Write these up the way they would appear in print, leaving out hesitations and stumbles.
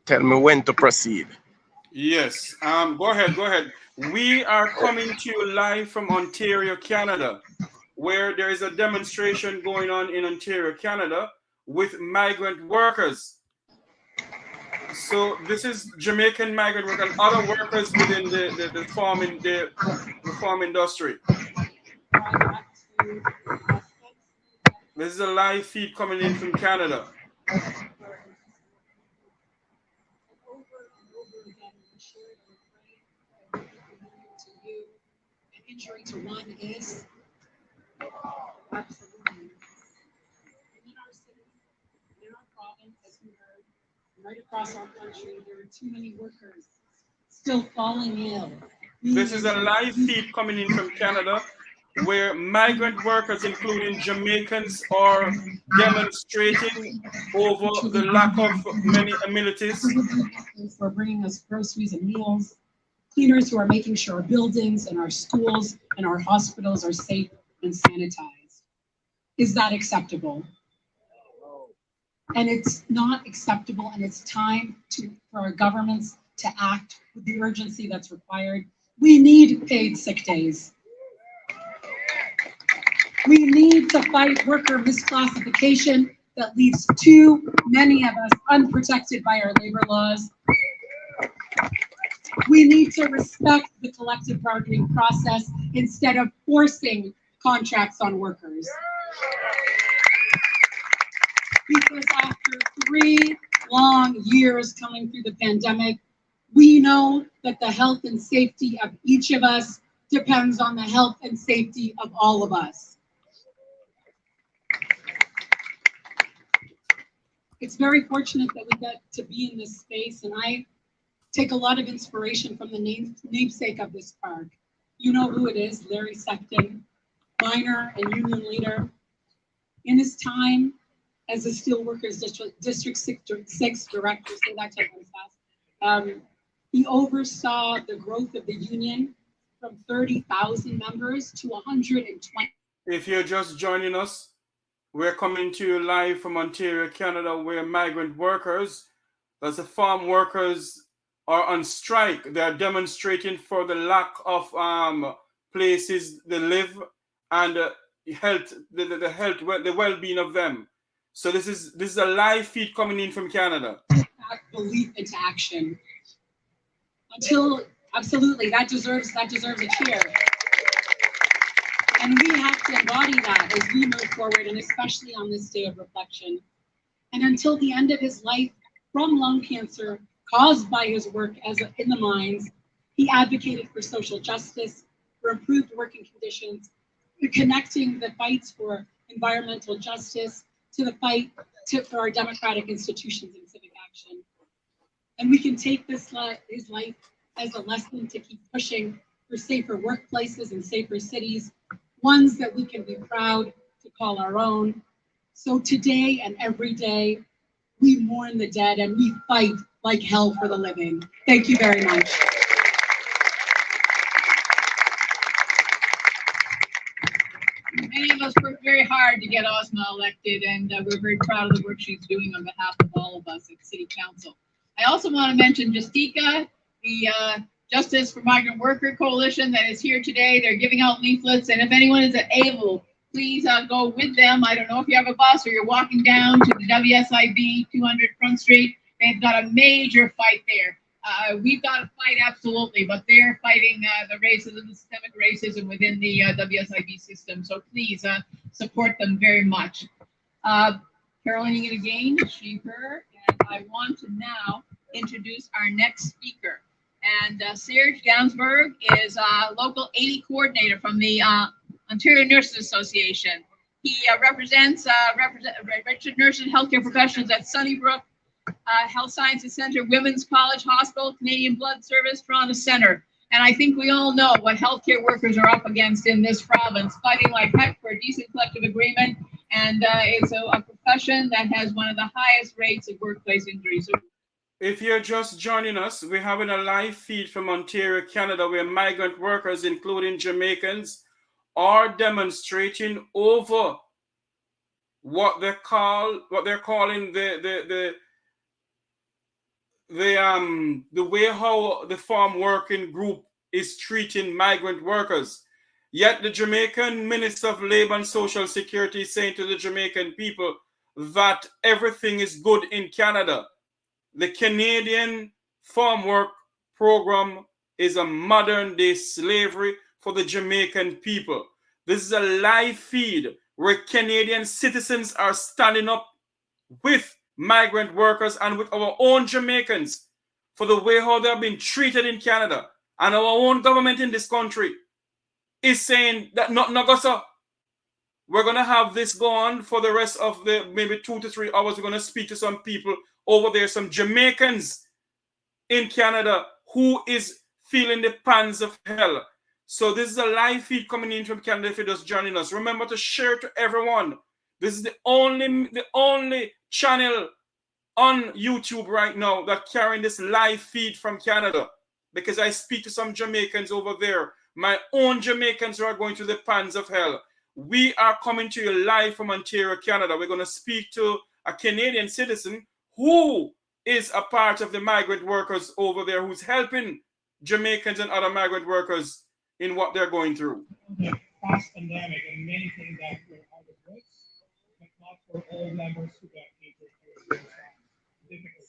tell me when to proceed. Yes. Go ahead. Go ahead. We are coming to you live from Ontario, Canada, where there is a demonstration going on in Ontario, Canada, with migrant workers. So this is Jamaican migrant workers and other workers within the farm industry. This is a live feed coming in from Canada. Injury to one is absolutely in our city, in our province, as we heard, right across our country, there are too many workers still falling ill. This is a live feed coming in from Canada where migrant workers, including Jamaicans, are demonstrating over the lack of many amenities. Who are bringing us groceries and meals, cleaners who are making sure our buildings and our schools and our hospitals are safe and sanitized. Is that acceptable? And it's not acceptable, and it's time for our governments to act with the urgency that's required. We need paid sick days. We need to fight worker misclassification that leaves too many of us unprotected by our labor laws. We need to respect the collective bargaining process instead of forcing contracts on workers. Because after 3 long years coming through the pandemic, we know that the health and safety of each of us depends on the health and safety of all of us. It's very fortunate that we get to be in this space, and I take a lot of inspiration from the namesake of this park. You know who it is, Larry Sefton, miner and union leader. In his time as a Steelworkers District 6 director, say that 10 times fast, he oversaw the growth of the union from 30,000 members to 120. If you're just joining us, we're coming to you live from Ontario, Canada, where migrant workers, as the farm workers, are on strike. They are demonstrating for the lack of places they live and health, the health, the well-being of them. So this is a live feed coming in from Canada. Belief into action. Until absolutely, that deserves a cheer. And we have to embody that as we move forward, and especially on this day of reflection. And until the end of his life from lung cancer caused by his work in the mines, he advocated for social justice, for improved working conditions, for connecting the fights for environmental justice to the fight for our democratic institutions and civic action. And we can take his life as a lesson to keep pushing for safer workplaces and safer cities, ones that we can be proud to call our own. So today and every day, we mourn the dead and we fight like hell for the living. Thank you very much. Many of us worked very hard to get Ozma elected, and we're very proud of the work she's doing on behalf of all of us at City Council. I also want to mention Justica, the Justice for Migrant Worker Coalition that is here today. They're giving out leaflets, and if anyone is able, please go with them. I don't know if you have a bus or you're walking down to the WSIB 200 Front Street. They've got a major fight there. We've got to fight, absolutely, but they're fighting the racism, the systemic racism within the WSIB system. So please support them very much. Caroline again, she, her, and I want to now introduce our next speaker. And Serge Gansberg is a local 80 coordinator from the Ontario Nurses Association. He represents registered nurses and healthcare professionals at Sunnybrook Health Sciences Center, Women's College Hospital, Canadian Blood Service, Toronto Center. And I think we all know what healthcare workers are up against in this province, fighting like heck for a decent collective agreement. And it's a profession that has one of the highest rates of workplace injuries. So if you're just joining us, we're having a live feed from Ontario, Canada, where migrant workers, including Jamaicans, are demonstrating over what they're calling the way how the farm working group is treating migrant workers. Yet the Jamaican Minister of Labor and Social Security is saying to the Jamaican people that everything is good in Canada. The Canadian farm work program is a modern day slavery for the Jamaican people. This is a live feed where Canadian citizens are standing up with migrant workers and with our own Jamaicans for the way how they're being treated in Canada. And our own government in this country is saying that not Nagosa. We're gonna have this go on for the rest of the maybe 2 to 3 hours. We're gonna speak to some people over there, some Jamaicans in Canada who is feeling the pangs of hell. So this is a live feed coming in from Canada. If you're just joining us, remember to share to everyone. This is the only channel on YouTube right now that carrying this live feed from Canada, because I speak to some Jamaicans over there, my own Jamaicans who are going through the pangs of hell. We are coming to you live from Ontario, Canada. We're going to speak to a Canadian citizen who is a part of the migrant workers over there, who's helping Jamaicans and other migrant workers in what they're going through. The past pandemic and many things that were out of works, but not for all members who got injured or difficult.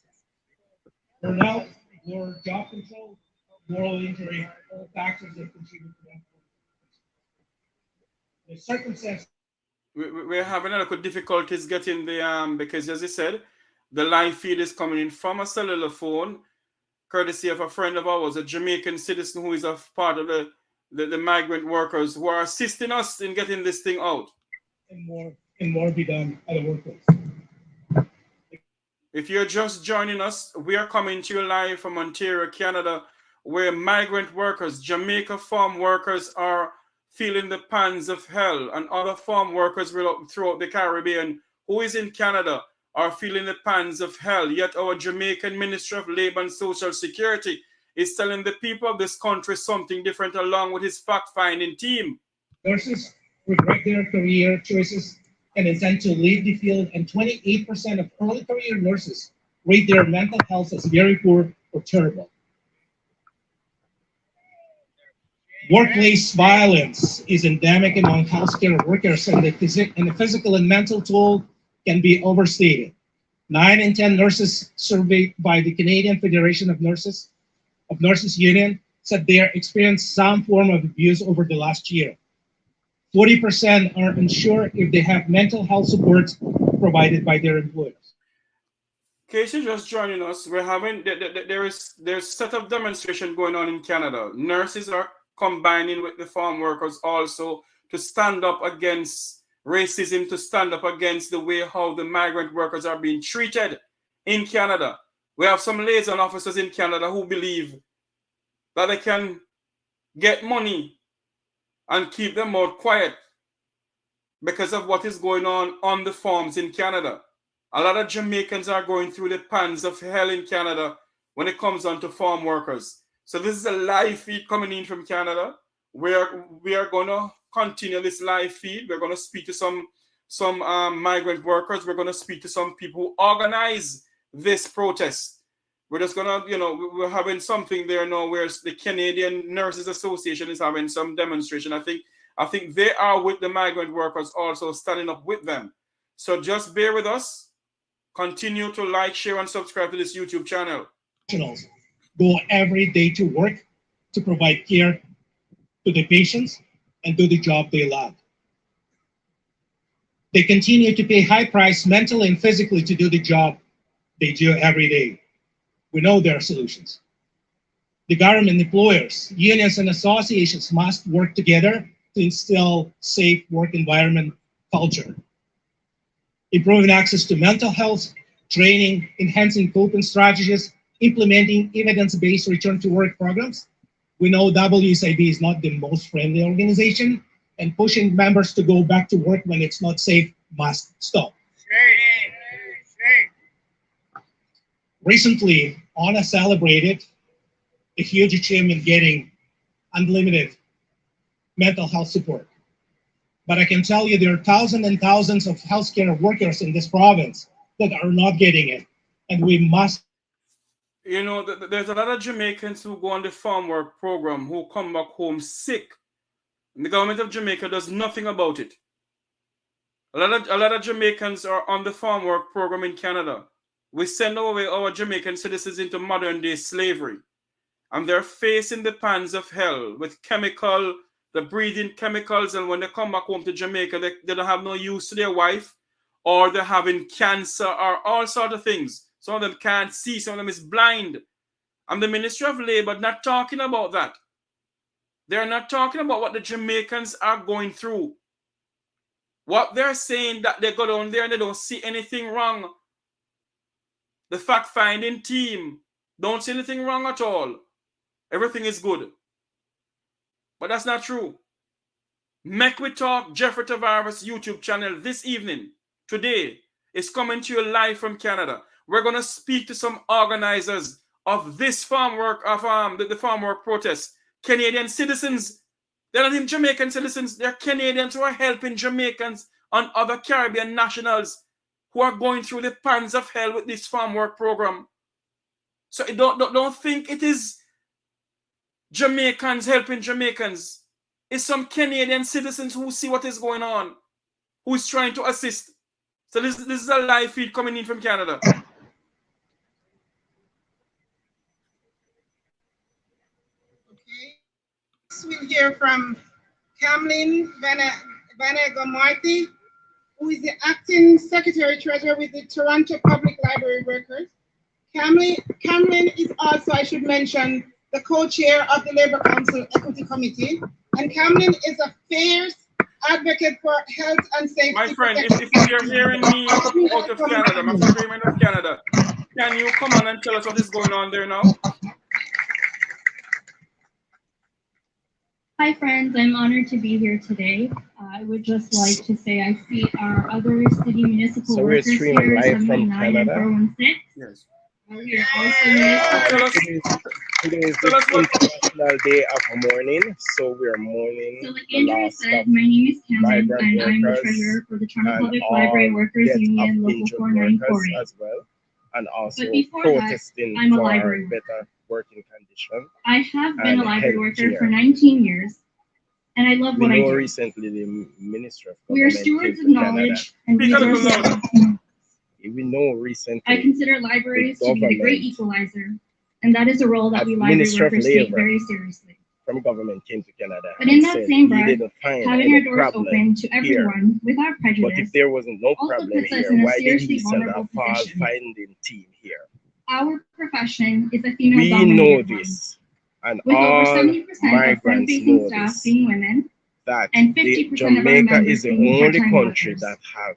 Burnout, lower job control, moral injury, all factors that contribute to that. The circumstance. We're having a little difficulties getting the because as I said, the live feed is coming in from a cellular phone, courtesy of a friend of ours, a Jamaican citizen who is a part of the migrant workers who are assisting us in getting this thing out. And more be done at the workplace. If you're just joining us, we are coming to you live from Ontario, Canada, where migrant workers, Jamaica farm workers are feeling the pangs of hell, and other farm workers throughout the Caribbean who is in Canada are feeling the pangs of hell. Yet our Jamaican Ministry of Labor and Social Security is telling the people of this country something different, along with his fact-finding team. Nurses regret their career choices and intend to leave the field, and 28% of early career nurses rate their mental health as very poor or terrible. Workplace violence is endemic among healthcare workers, and the physical and mental toll can be overstated. 9 in 10 nurses surveyed by the Canadian Federation of Nurses Union said they experienced some form of abuse over the last year. 40% are unsure if they have mental health support provided by their employers. In case you're just joining us, we're having there's a set of demonstration going on in Canada. Nurses are combining with the farm workers also to stand up against racism, to stand up against the way how the migrant workers are being treated in Canada. We have some liaison officers in Canada who believe that they can get money and keep them mouth quiet because of what is going on the farms in Canada. A lot of Jamaicans are going through the pangs of hell in Canada when it comes on to farm workers. So this is a live feed coming in from Canada, where we are going to continue this live feed. We're going to speak to some migrant workers. We're going to speak to some people who organize this protest. We're just going to, we're having something there now where the Canadian Nurses Association is having some demonstration. I think they are with the migrant workers also, standing up with them. So just bear with us. Continue to like, share, and subscribe to this YouTube channel. Go every day to work to provide care to the patients and do the job they love. They continue to pay high price mentally and physically to do the job they do every day. We know there are solutions. The government, employers, unions, and associations must work together to instill safe work environment culture. Improving access to mental health, training, enhancing coping strategies, implementing evidence-based return to work programs. We know WSIB is not the most friendly organization, and pushing members to go back to work when it's not safe must stop. Recently, ONA celebrated a huge achievement getting unlimited mental health support. But I can tell you there are thousands and thousands of healthcare workers in this province that are not getting it, and we must. You know, there's a lot of Jamaicans who go on the farm work program who come back home sick. And the government of Jamaica does nothing about it. A lot of Jamaicans are on the farm work program in Canada. We send away our Jamaican citizens into modern day slavery. And they're facing the pans of hell with the breathing chemicals. And when they come back home to Jamaica, they don't have no use to their wife, or they're having cancer or all sorts of things. Some of them can't see, some of them is blind. And the Ministry of Labor not talking about that. They're not talking about what the Jamaicans are going through. What they're saying that they go down there and they don't see anything wrong. The fact-finding team don't see anything wrong at all. Everything is good. But that's not true. Make We Talk Jeffrey Tavares YouTube channel this evening, today, is coming to you live from Canada. We're going to speak to some organizers of this farm work, of the farm work protest. Canadian citizens. They're not even Jamaican citizens. They're Canadians who are helping Jamaicans and other Caribbean nationals who are going through the pans of hell with this farm work program. So don't think it is Jamaicans helping Jamaicans. It's some Canadian citizens who see what is going on, who is trying to assist. So this is a live feed coming in from Canada. We'll hear from Camlin Vanega-Marty, who is the acting secretary-treasurer with the Toronto Public Library Workers. Camlin is also, I should mention, the co-chair of the Labour Council Equity Committee, and Camlin is a fierce advocate for health and safety. My friend, if you're hearing me out of Canada, my friend of Canada, can you come on and tell us what is going on there now? Hi friends, I'm honored to be here today. I would just like to say I see our other city municipal workers here, 79 and 416. Yes. We are also Today is the International Day of Mourning, so we are mourning. So like Andrew said, my name is Cameron and I'm the treasurer for the Toronto Public Library Workers Union Local 4948. As well, and also before protesting that, I'm a for library better working conditions. I have been a library worker for 19 years, and I love what I do. Recently, the Minister of We are stewards of knowledge and resources. We know recently. I consider libraries to be the great equalizer, and that is a role that we library workers take very seriously. From government came to Canada. But in that same breath, having our doors open to everyone without prejudice, but if there wasn't no problem here, why did he send a fault-finding team here? Our profession is a female We know this, and with all over 70% of front-facing staff being women, that and 50% Jamaica of our is the being only part-time country workers. that have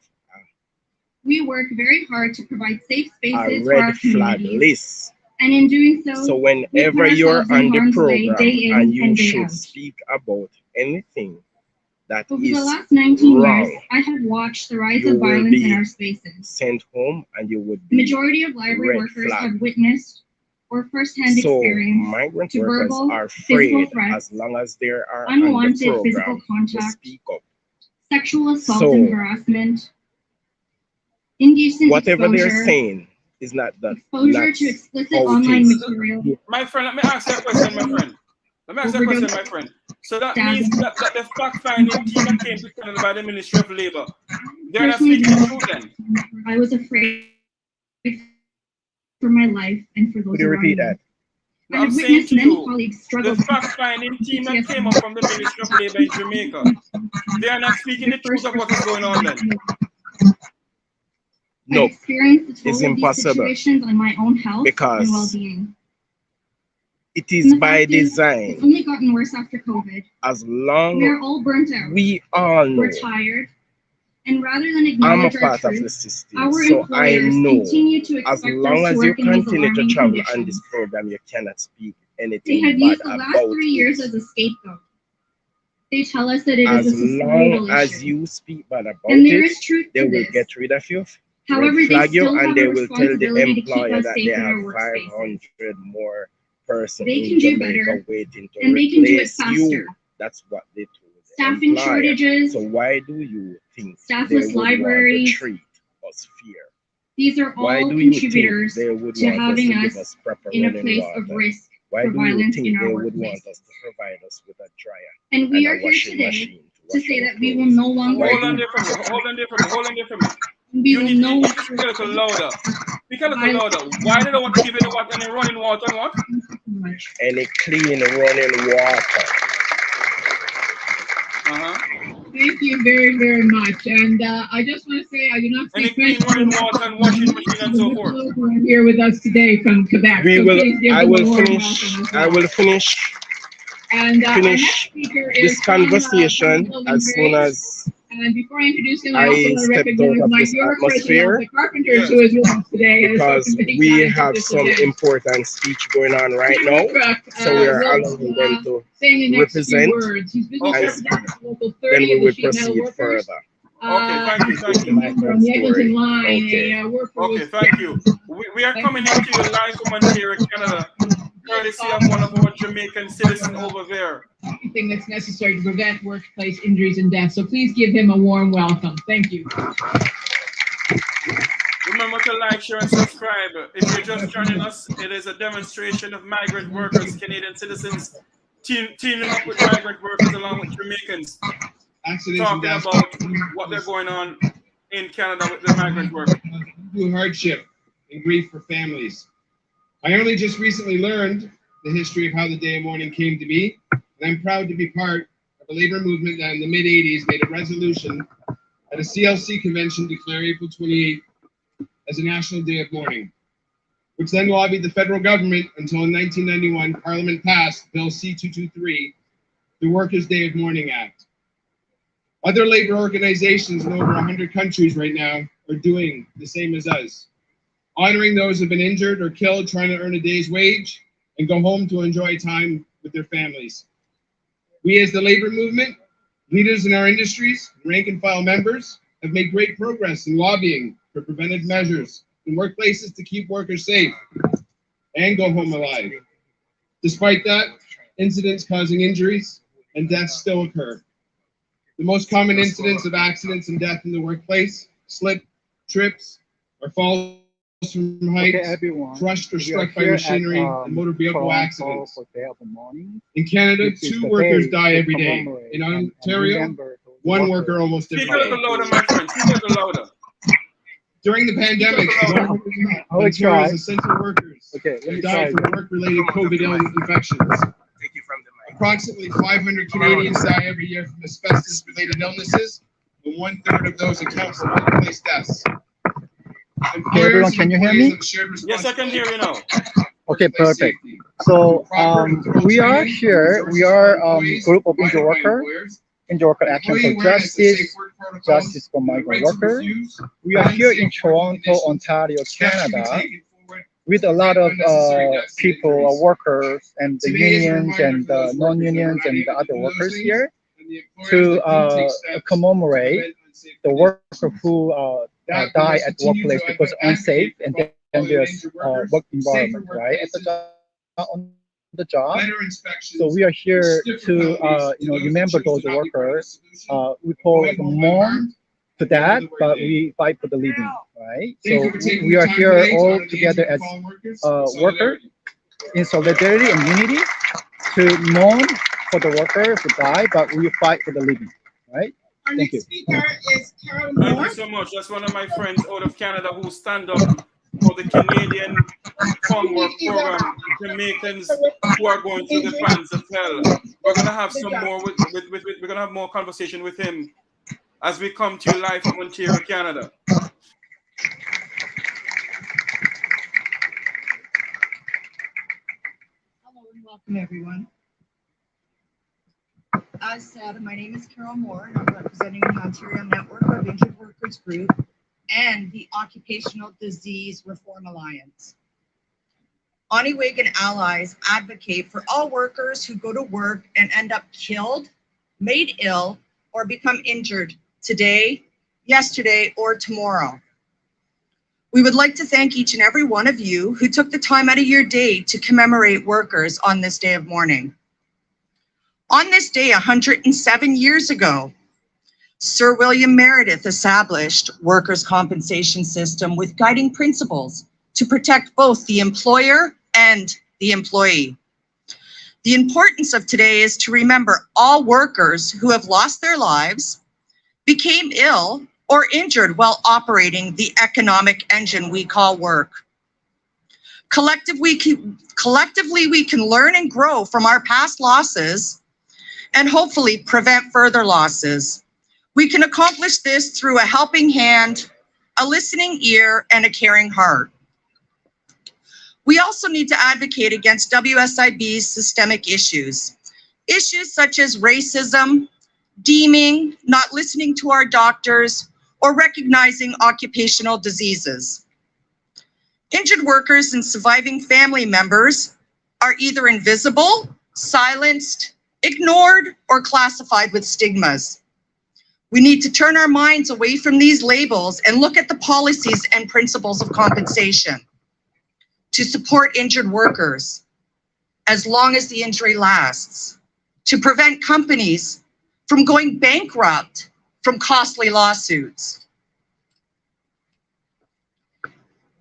We work very hard to provide safe a spaces for our red flag communities, list. and in doing so, So whenever you're ourselves in on the harm's way program day in and you and day should out. speak about anything that Over is the last 19 wrong, years, I have watched the rise you of will violence in be our spaces. sent home and you would The be majority of library red workers flag. have witnessed or firsthand So experience migrant to workers verbal, are physical afraid threats, as long as there are on the unwanted program physical to contact, speak up. sexual assault So, and harassment, indecent Whatever they're exposure, saying is not that. exposure to explicit how it online is. material, My friend, let me ask you a question, my friend. Let me ask you a question, my friend. So that means that the fact-finding team that came to Canada by the Ministry of Labor, they're not Personally, speaking the truth then? I was afraid for my life and for those Could you around repeat me. that? No, I I'm have saying witnessed to many you, colleagues the struggle. fact-finding team that came up from the Ministry of Labor in Jamaica, they are not speaking the truth of what is going on then. No, I've experienced the toll it's of these impossible situations on my own health because and well-being. it And is the by fact is, design. it's only gotten worse after COVID. As long We are all burnt out. we all know, We're tired. And rather than I'm a acknowledge our part of the truth, system, our so I employers know continue to as expect long us as to you work in these continue to alarming travel on conditions. this program, you cannot speak They anything have bad used the last about 3 years it. as a scapegoat. They tell us that it is As a societal long as issue. you speak bad about And there it, is truth they to will this. get rid of you, However, red they flag you, still and have they a will tell the responsibility to keep employer us that safe they in our have workspaces. 500 more persons They in can do Jamaica better, waiting to and they can do it replace you. faster. That's what they told the Staffing employer. shortages, So why do you think they staffless would want to libraries, treat us fair? These are Why all do you think contributors they would to want us to having give us us proper in a running place of water? risk Why for do you violence think in they our would workplace. want us to provide us with a dryer And we and are a here washing today machine to wash say our that we will clothes? no longer Hold on there for me. Hold on there for me. Hold on there for me. You need to speak a little louder. Speak a little louder. Why do they want to give any water, any running water and what? Any clean running water. Thank you very, very much. And I just want to say I do not Any speak clean running water and washing machine and so forth. who are here with us today from Quebec. We So will. please give I them a will warm finish. welcome as I well. will finish And our next finish speaker this is from conversation Building as soon Trades. as And before I introduce him, I I also want to stepped recognize out of my this your president of atmosphere, the Carpenters, Yes. who is with us today. and has because spoken many we times at have this some event. important speech going on right Peter now. Woodruff, So we are will, allowing them to saying the next represent, few words. He's business Okay. representative of Local then 30 we of the will sheet metal proceed workers. further. Okay, thank you, thank you. From the Eglinton line, Okay. a worker Okay, was thank you. We are coming into you live from Ontario, Canada, courtesy of one of our Jamaican citizens over there. anything that's necessary to prevent workplace injuries and deaths. So please give him a warm welcome. Thank you. Remember to like, share, and subscribe. If you're just joining us, it is a demonstration of migrant workers, Canadian citizens, teaming up with migrant workers along with Jamaicans, talking about what they're going on in Canada with the migrant workers. Through hardship and grief for families. I only just recently learned the history of how the Day of Mourning came to be, and I'm proud to be part of a labor movement that in the mid-'80s made a resolution at a CLC convention declare April 28th as a National Day of Mourning, which then lobbied the federal government until in 1991 Parliament passed Bill C-223, the Workers' Day of Mourning Act. Other labor organizations in over 100 countries right now are doing the same as us, honoring those who have been injured or killed trying to earn a day's wage and go home to enjoy time with their families. We as the labor movement, leaders in our industries, and rank and file members have made great progress in lobbying for preventive measures in workplaces to keep workers safe and go home alive. Despite that, incidents causing injuries and deaths still occur. The most common incidents of accidents and death in the workplace: slip, trips, or falls from heights, crushed or struck by machinery, and motor vehicle accidents. In Canada, 2 workers die every day. In Ontario, 1 worker almost every Speak a little day. louder, my friend. Speak a little louder. During the pandemic, Ontario's essential workers died from work-related COVID infections. Approximately 500 Canadians die every year from asbestos-related illnesses, and 1/3 of those account for workplace deaths. Okay, everyone, can you hear me? Yes, I can hear you now. Okay, perfect. So we are here. We are group of injured worker action for justice for migrant workers. We are here in Toronto, Ontario, Canada, with a lot of people, workers, and the unions and the non-unions and the other workers here to commemorate the worker who die at the workplace because unsafe and dangerous work environment, right? On the job. So we are here to remember those workers. We call it mourn to that, but we fight for the living, right? So we are here all together as workers in solidarity and unity to mourn for the workers who die, but we fight for the living, right? Our Thank next you. speaker is Carol Thank Moore. you so much. That's one of my friends out of Canada who stand up for the Canadian farm work program, Jamaicans who are going through the pangs of hell. We're gonna have some more we're gonna have more conversation with him as we come to you live from Ontario, Canada. Hello and welcome everyone. As said, my name is Carol Moore and I'm representing the Ontario Network of Injured Workers Group and the Occupational Disease Reform Alliance. Oniwig and allies advocate for all workers who go to work and end up killed, made ill, or become injured today, yesterday, or tomorrow. We would like to thank each and every one of you who took the time out of your day to commemorate workers on this day of mourning. On this day, 107 years ago, Sir William Meredith established workers' compensation system with guiding principles to protect both the employer and the employee. The importance of today is to remember all workers who have lost their lives, became ill, or injured while operating the economic engine we call work. Collectively, we can learn and grow from our past losses and hopefully prevent further losses. We can accomplish this through a helping hand, a listening ear, and a caring heart. We also need to advocate against WSIB's systemic issues. Issues such as racism, deeming, not listening to our doctors, or recognizing occupational diseases. Injured workers and surviving family members are either invisible, silenced, ignored, or classified with stigmas. We need to turn our minds away from these labels and look at the policies and principles of compensation to support injured workers as long as the injury lasts, to prevent companies from going bankrupt from costly lawsuits.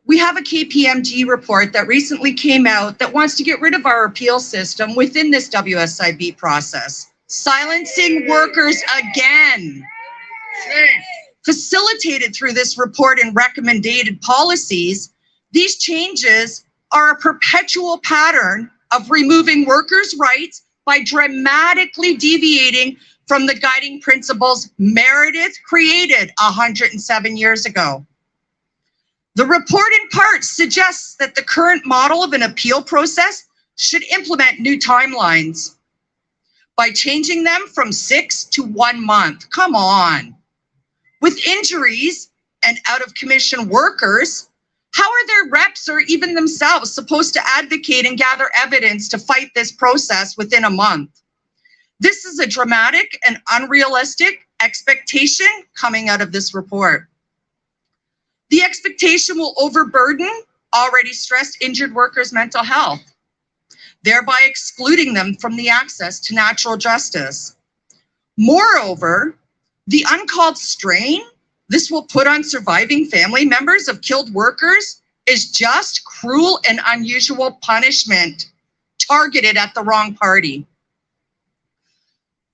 We have a KPMG report that recently came out that wants to get rid of our appeal system within this WSIB process, silencing workers again. Facilitated through this report and recommended policies, these changes are a perpetual pattern of removing workers' rights by dramatically deviating from the guiding principles Meredith created 107 years ago. The report in part suggests that the current model of an appeal process should implement new timelines by changing them from 6 to 1 month. Come on. With injuries and out of commission workers, how are their reps or even themselves supposed to advocate and gather evidence to fight this process within a month? This is a dramatic and unrealistic expectation coming out of this report. The expectation will overburden already stressed injured workers' mental health, thereby excluding them from the access to natural justice. Moreover, the uncalled strain this will put on surviving family members of killed workers is just cruel and unusual punishment targeted at the wrong party.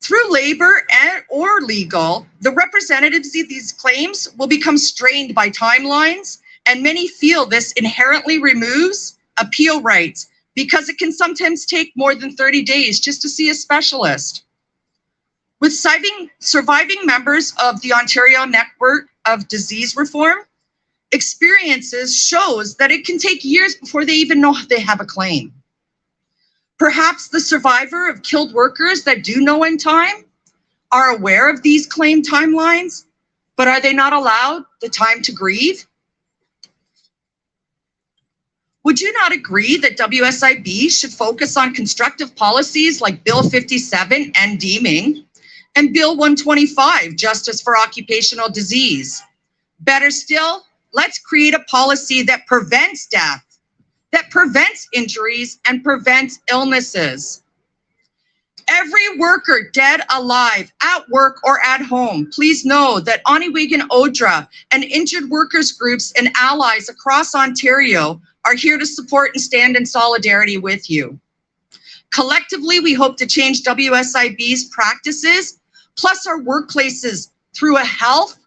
Through labor or legal, the representatives of these claims will become strained by timelines, and many feel this inherently removes appeal rights because it can sometimes take more than 30 days just to see a specialist. With surviving members of the Ontario Network of Disease Reform, experiences shows that it can take years before they even know they have a claim. Perhaps the survivor of killed workers that do know in time are aware of these claim timelines, but are they not allowed the time to grieve? Would you not agree that WSIB should focus on constructive policies like Bill 57 and deeming, and Bill 125, Justice for Occupational Disease? Better still, let's create a policy that prevents death, that prevents injuries, and prevents illnesses. Every worker, dead, alive, at work, or at home, please know that Oniwegan ODRA and injured workers groups and allies across Ontario are here to support and stand in solidarity with you. Collectively, we hope to change WSIB's practices, plus our workplaces, through a health,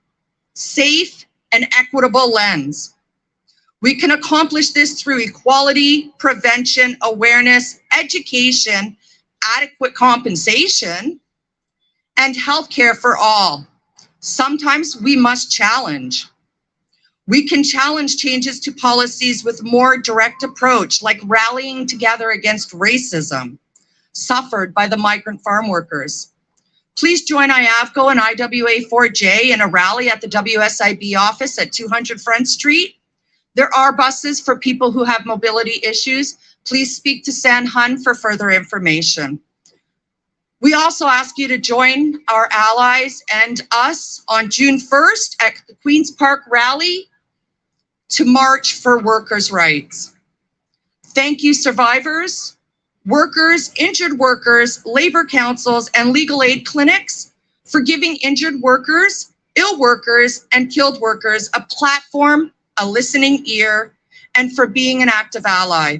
safe, and equitable lens. We can accomplish this through equality, prevention, awareness, education, adequate compensation, and healthcare for all. Sometimes we must challenge. We can challenge changes to policies with more direct approach, like rallying together against racism suffered by the migrant farm workers. Please join IAFCO and IWA4J in a rally at the WSIB office at 200 Front Street. There are buses for people who have mobility issues. Please speak to San Hun for further information. We also ask you to join our allies and us on June 1st at the Queen's Park Rally to march for workers' rights. Thank you, survivors, workers, injured workers, labor councils, and legal aid clinics for giving injured workers, ill workers, and killed workers a platform, a listening ear, and for being an active ally.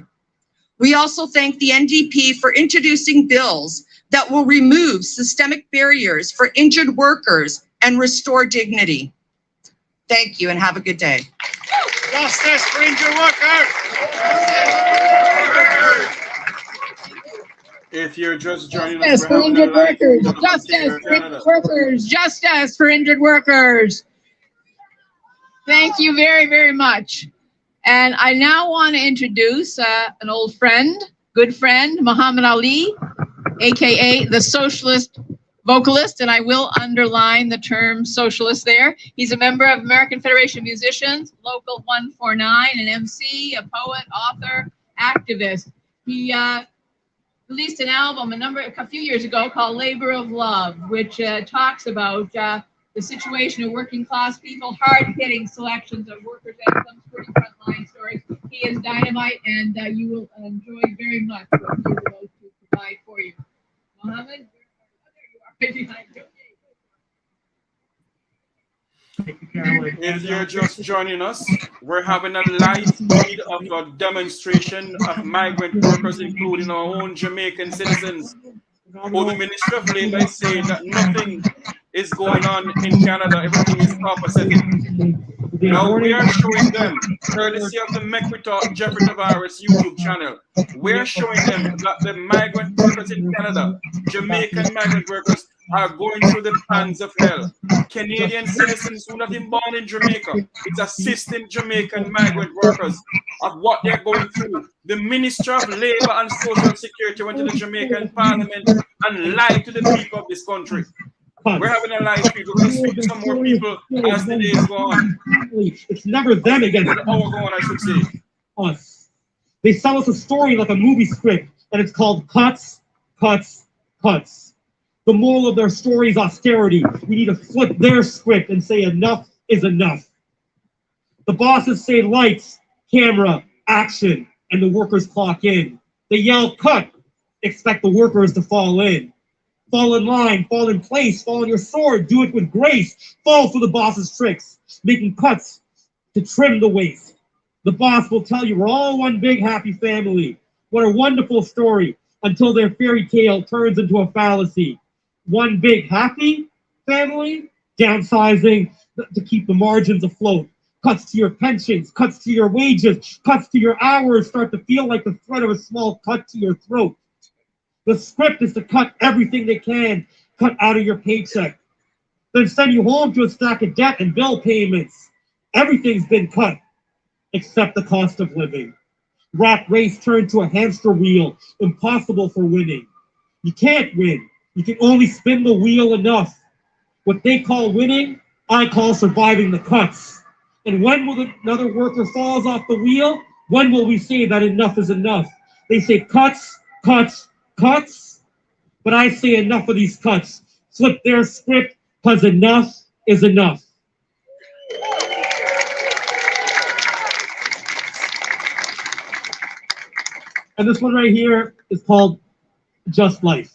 We also thank the NDP for introducing bills that will remove systemic barriers for injured workers and restore dignity. Thank you and have a good day. Justice for injured workers! If you're just joining Justice us, for injured workers! Justice for injured workers! Justice for injured workers! Thank you very, very much. And I now want to introduce an old friend, good friend, Muhammad Ali, aka the socialist vocalist, and I will underline the term socialist there. He's a member of American Federation of Musicians, Local 149, an MC, a poet, author, activist. He released an album a few years ago called Labor of Love, which talks about the situation of working class people, hard-hitting selections of workers' anthems, pretty frontline stories. He is dynamite, and you will enjoy very much what he is about to provide for you. Mohammed, there you are, behind you. If you're just joining us, we're having a live feed of a demonstration of migrant workers, including our own Jamaican citizens, who the Ministry of Labour is saying that nothing is going on in Canada, everything is copacetic. Now we are showing them, courtesy of the Mekwita Jeffrey Tavares YouTube channel, we're showing them that the migrant workers in Canada, Jamaican migrant workers, are going through the pangs of hell. Canadian citizens who have been born in Jamaica, it's assisting Jamaican migrant workers of what they're going through. The Minister of Labour and Social Security went to the Jamaican Parliament and lied to the people of this country. We're having a live feed. We're going to speak to some more people as the days go on. It's never them against the hour go on, I should say. Us. They sell us a story like a movie script, and it's called cuts, cuts, cuts. The moral of their story is austerity. We need to flip their script and say enough is enough. The bosses say lights, camera, action, and the workers clock in. They yell cut, expect the workers to fall in. Fall in line, fall in place, fall on your sword, do it with grace, fall for the boss's tricks, making cuts to trim the waist. The boss will tell you we're all one big happy family. What a wonderful story, until their fairy tale turns into a fallacy. One big happy family, downsizing to keep the margins afloat. Cuts to your pensions, cuts to your wages, cuts to your hours start to feel like the threat of a small cut to your throat. The script is to cut everything they can, cut out of your paycheck. Then send you home to a stack of debt and bill payments. Everything's been cut, except the cost of living. Rat race turned to a hamster wheel, impossible for winning. You can't win. You can only spin the wheel enough. What they call winning, I call surviving the cuts. And when will another worker falls off the wheel? When will we say that enough is enough? They say cuts, cuts, cuts, but I say enough of these cuts. Flip their script, because enough is enough. And this one right here is called Just Life.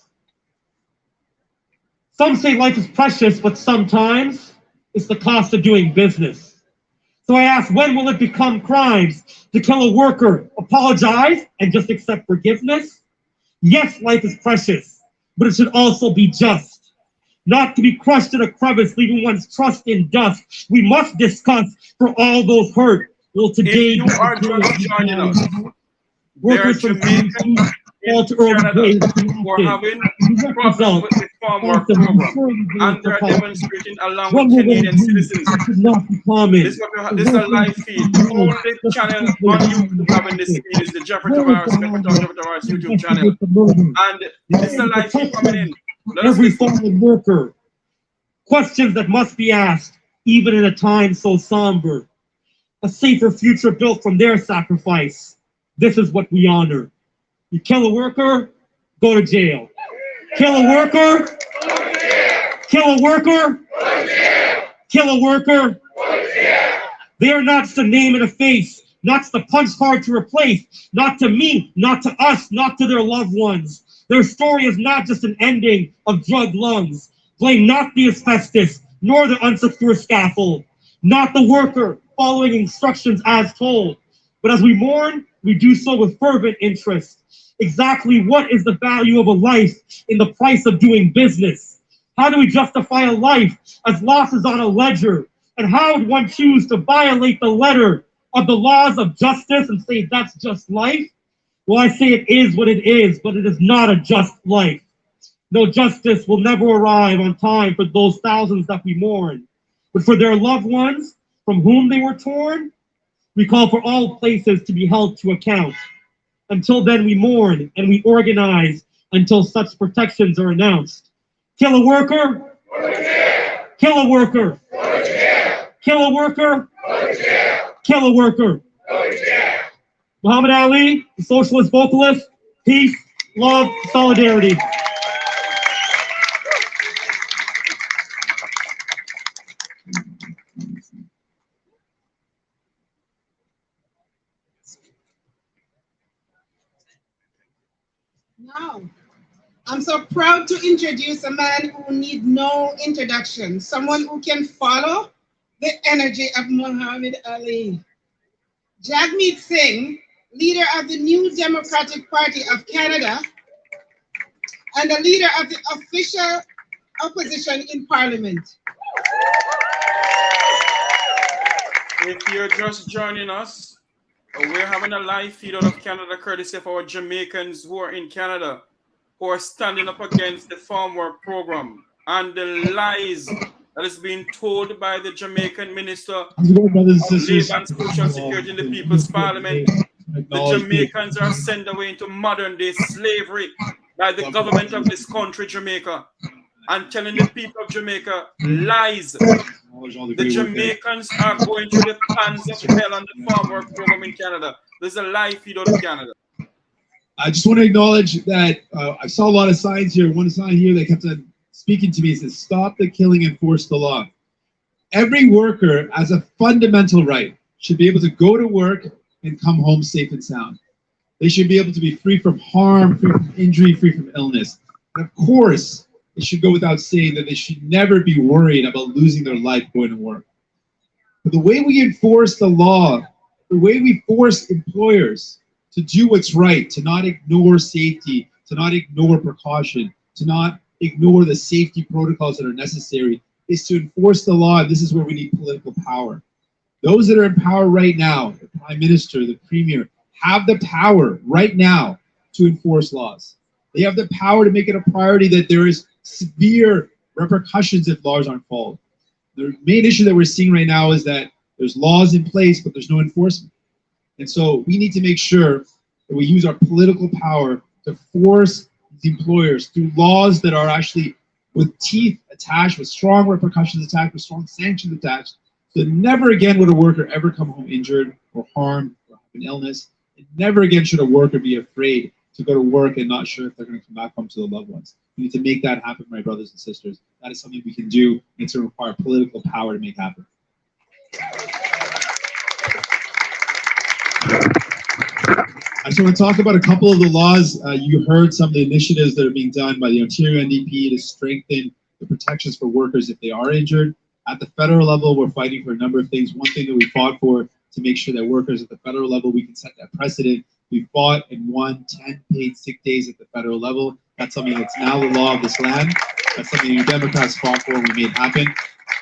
Some say life is precious, but sometimes it's the cost of doing business. So I ask, when will it become crimes to kill a worker, apologize, and just accept forgiveness? Yes, life is precious, but it should also be just. Not to be crushed in a crevice, leaving one's trust in dust. We must discuss for all those hurt. Well, today if you are just joining us, workers from Jamaican in Canada who are having problems with the farm work program, and they're demonstrating along with Canadian citizens. This is a live feed. The only channel on YouTube having this feed is the Jeffrey Tavares YouTube channel. And this is a live feed coming in. Every fallen worker. Questions that must be asked, even in a time so somber. A safer future built from their sacrifice. This is what we honor. You kill a worker, go to jail. Kill a worker, go to jail. Kill a worker, go to jail. Kill a worker, go to jail. They are not the name and a face, not the punch card to replace, not to me, not to us, not to their loved ones. Their story is not just an ending of drug lungs. Blame not the asbestos, nor the unsecure scaffold, not the worker following instructions as told. But as we mourn, we do so with fervent interest. Exactly what is the value of a life in the price of doing business? How do we justify a life as losses on a ledger? And how would one choose to violate the letter of the laws of justice and say that's just life? Well, I say it is what it is, but it is not a just life. No, justice will never arrive on time for those thousands that we mourn. But for their loved ones from whom they were torn, we call for all places to be held to account. Until then, we mourn and we organize until such protections are announced. Kill a worker, kill a worker, kill a worker, kill a worker. Muhammad Ali, the socialist vocalist, peace, love, solidarity. Now, I'm so proud to introduce a man who needs no introduction, someone who can follow the energy of Muhammad Ali. Jagmeet Singh, leader of the New Democratic Party of Canada and the leader of the official opposition in Parliament. If you're just joining us, we're having a live feed out of Canada courtesy of our Jamaicans who are in Canada, who are standing up against the farm work program and the lies that is being told by the Jamaican Minister of Labour and Social Security in the People's Parliament. The Jamaicans are sent away into modern day slavery by the government of this country, Jamaica, and telling the people of Jamaica lies. The Jamaicans are going through the pans of hell on the farm work program in Canada. There's a live feed out of Canada. I just want to acknowledge that I saw a lot of signs here. One sign here that kept on speaking to me says, "Stop the killing, enforce the law." Every worker, as a fundamental right, should be able to go to work and come home safe and sound. They should be able to be free from harm, free from injury, free from illness. And of course, it should go without saying that they should never be worried about losing their life going to work. But the way we enforce the law, the way we force employers to do what's right, to not ignore safety, to not ignore precaution, to not ignore the safety protocols that are necessary, is to enforce the law. And this is where we need political power. Those that are in power right now, the Prime Minister, the Premier, have the power right now to enforce laws. They have the power to make it a priority that there is severe repercussions if laws aren't followed. The main issue that we're seeing right now is that there's laws in place, but there's no enforcement. And so we need to make sure that we use our political power to force the employers through laws that are actually with teeth attached, with strong repercussions attached, with strong sanctions attached, so that never again would a worker ever come home injured or harmed or have an illness. And never again should a worker be afraid to go to work and not sure if they're going to come back home to their loved ones. We need to make that happen, my brothers and sisters. That is something we can do, and it's going to require political power to make happen. I just want to talk about a couple of the laws. You heard some of the initiatives that are being done by the Ontario NDP to strengthen the protections for workers if they are injured. At the federal level, we're fighting for a number of things. One thing that we fought for to make sure that workers at the federal level, we can set that precedent. We fought and won 10 paid sick days at the federal level. That's something that's now the law of this land. That's something the Democrats fought for and we made happen.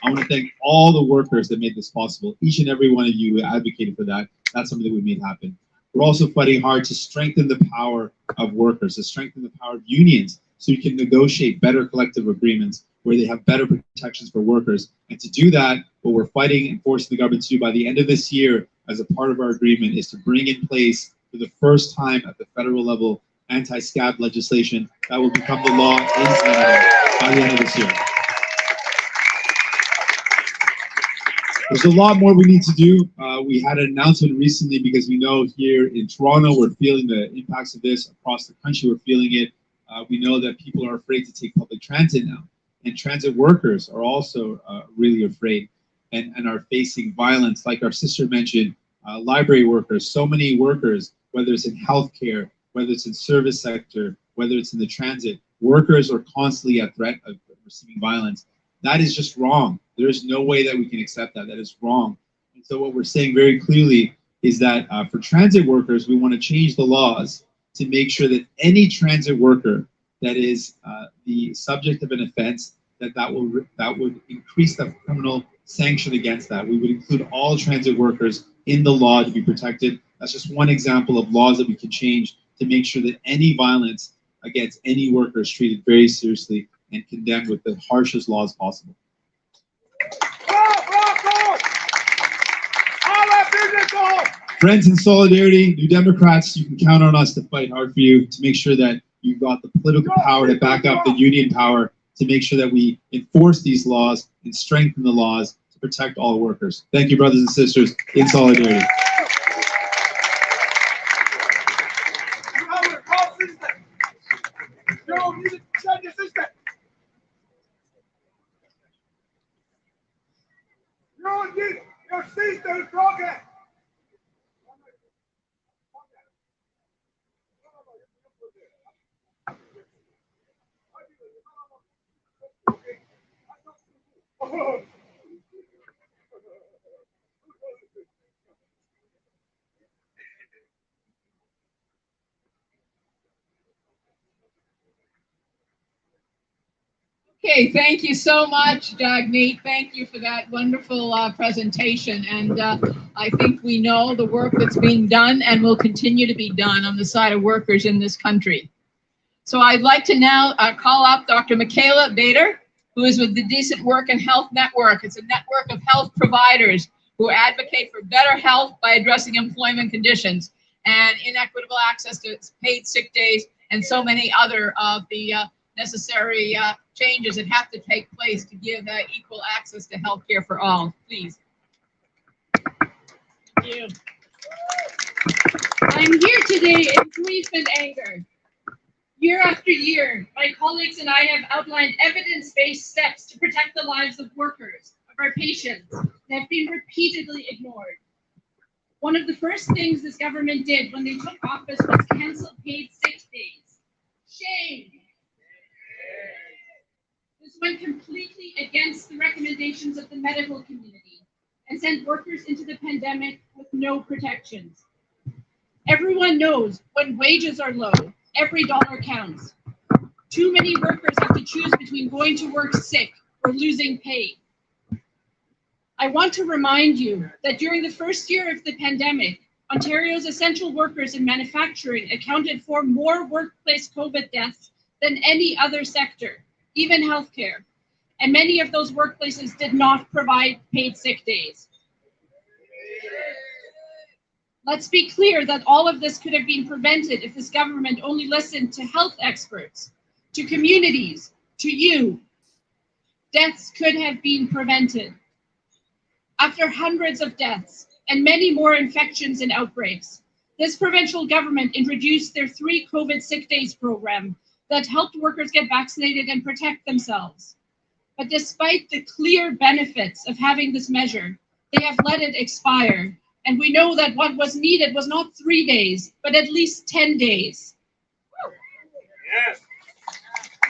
I want to thank all the workers that made this possible. Each and every one of you advocated for that. That's something that we made happen. We're also fighting hard to strengthen the power of workers, to strengthen the power of unions, so you can negotiate better collective agreements where they have better protections for workers. And to do that, what we're fighting and forcing the government to do by the end of this year, as a part of our agreement, is to bring in place for the first time at the federal level anti-scab legislation that will become the law in Canada by the end of this year. There's a lot more we need to do. We had an announcement recently because we know here in Toronto, we're feeling the impacts of this. Across the country, we're feeling it. We know that people are afraid to take public transit now. And transit workers are also really afraid and are facing violence. Like our sister mentioned, library workers, so many workers, whether it's in healthcare, whether it's in service sector, whether it's in the transit, workers are constantly at threat of receiving violence. That is just wrong. There is no way that we can accept that. That is wrong. And so what we're saying very clearly is that for transit workers, we want to change the laws to make sure that any transit worker that is the subject of an offense, that would increase the criminal sanction against that. We would include all transit workers in the law to be protected. That's just one example of laws that we can change to make sure that any violence against any worker is treated very seriously and condemned with the harshest laws possible. Friends in solidarity, New Democrats, you can count on us to fight hard for you, to make sure that you've got the political power to back up the union power, to make sure that we enforce these laws and strengthen the laws to protect all workers. Thank you, brothers and sisters, in solidarity. Okay, thank you so much, Nate. Thank you for that wonderful presentation. And I think we know the work that's being done and will continue to be done on the side of workers in this country. So I'd like to now call up Dr. Michaela Bader, who is with the Decent Work and Health Network. It's a network of health providers who advocate for better health by addressing employment conditions and inequitable access to paid sick days and so many other of the necessary changes that have to take place to give equal access to health care for all. Please. Thank you. I'm here today in grief and anger. Year after year, my colleagues and I have outlined evidence-based steps to protect the lives of workers, of our patients, that have been repeatedly ignored. One of the first things this government did when they took office was cancel paid sick days. Shame. This went completely against the recommendations of the medical community and sent workers into the pandemic with no protections. Everyone knows when wages are low, every dollar counts. Too many workers have to choose between going to work sick or losing pay. I want to remind you that during the first year of the pandemic, Ontario's essential workers in manufacturing accounted for more workplace COVID deaths than any other sector, even healthcare. And many of those workplaces did not provide paid sick days. Let's be clear that all of this could have been prevented if this government only listened to health experts, to communities, to you. Deaths could have been prevented. After hundreds of deaths and many more infections and outbreaks, this provincial government introduced their 3 COVID sick days program that helped workers get vaccinated and protect themselves. But despite the clear benefits of having this measure, they have let it expire. And we know that what was needed was not 3 days, but at least 10 days. Yes.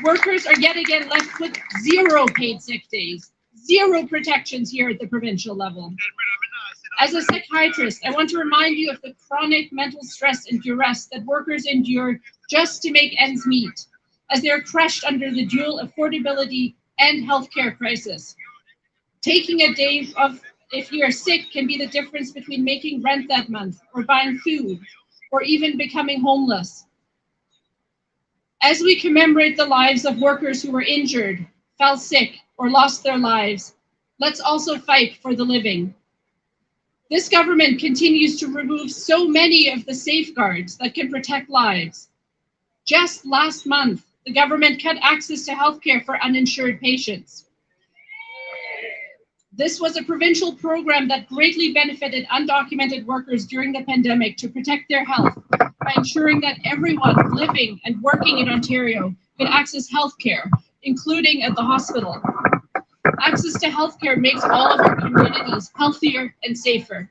Workers are yet again left with 0 paid sick days, 0 protections here at the provincial level. As a psychiatrist, I want to remind you of the chronic mental stress and duress that workers endure just to make ends meet, as they are crushed under the dual affordability and healthcare crisis. Taking a day off if you're sick can be the difference between making rent that month or buying food or even becoming homeless. As we commemorate the lives of workers who were injured, fell sick, or lost their lives, let's also fight for the living. This government continues to remove so many of the safeguards that can protect lives. Just last month, the government cut access to healthcare for uninsured patients. This was a provincial program that greatly benefited undocumented workers during the pandemic to protect their health by ensuring that everyone living and working in Ontario could access healthcare, including at the hospital. Access to healthcare makes all of our communities healthier and safer.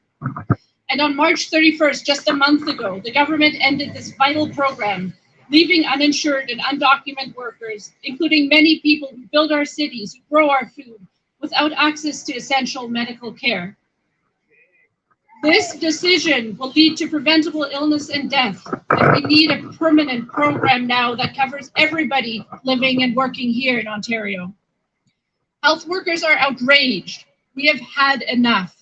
And on March 31st, just a month ago, the government ended this vital program, leaving uninsured and undocumented workers, including many people who build our cities, who grow our food, without access to essential medical care. This decision will lead to preventable illness and death, and we need a permanent program now that covers everybody living and working here in Ontario. Health workers are outraged. We have had enough.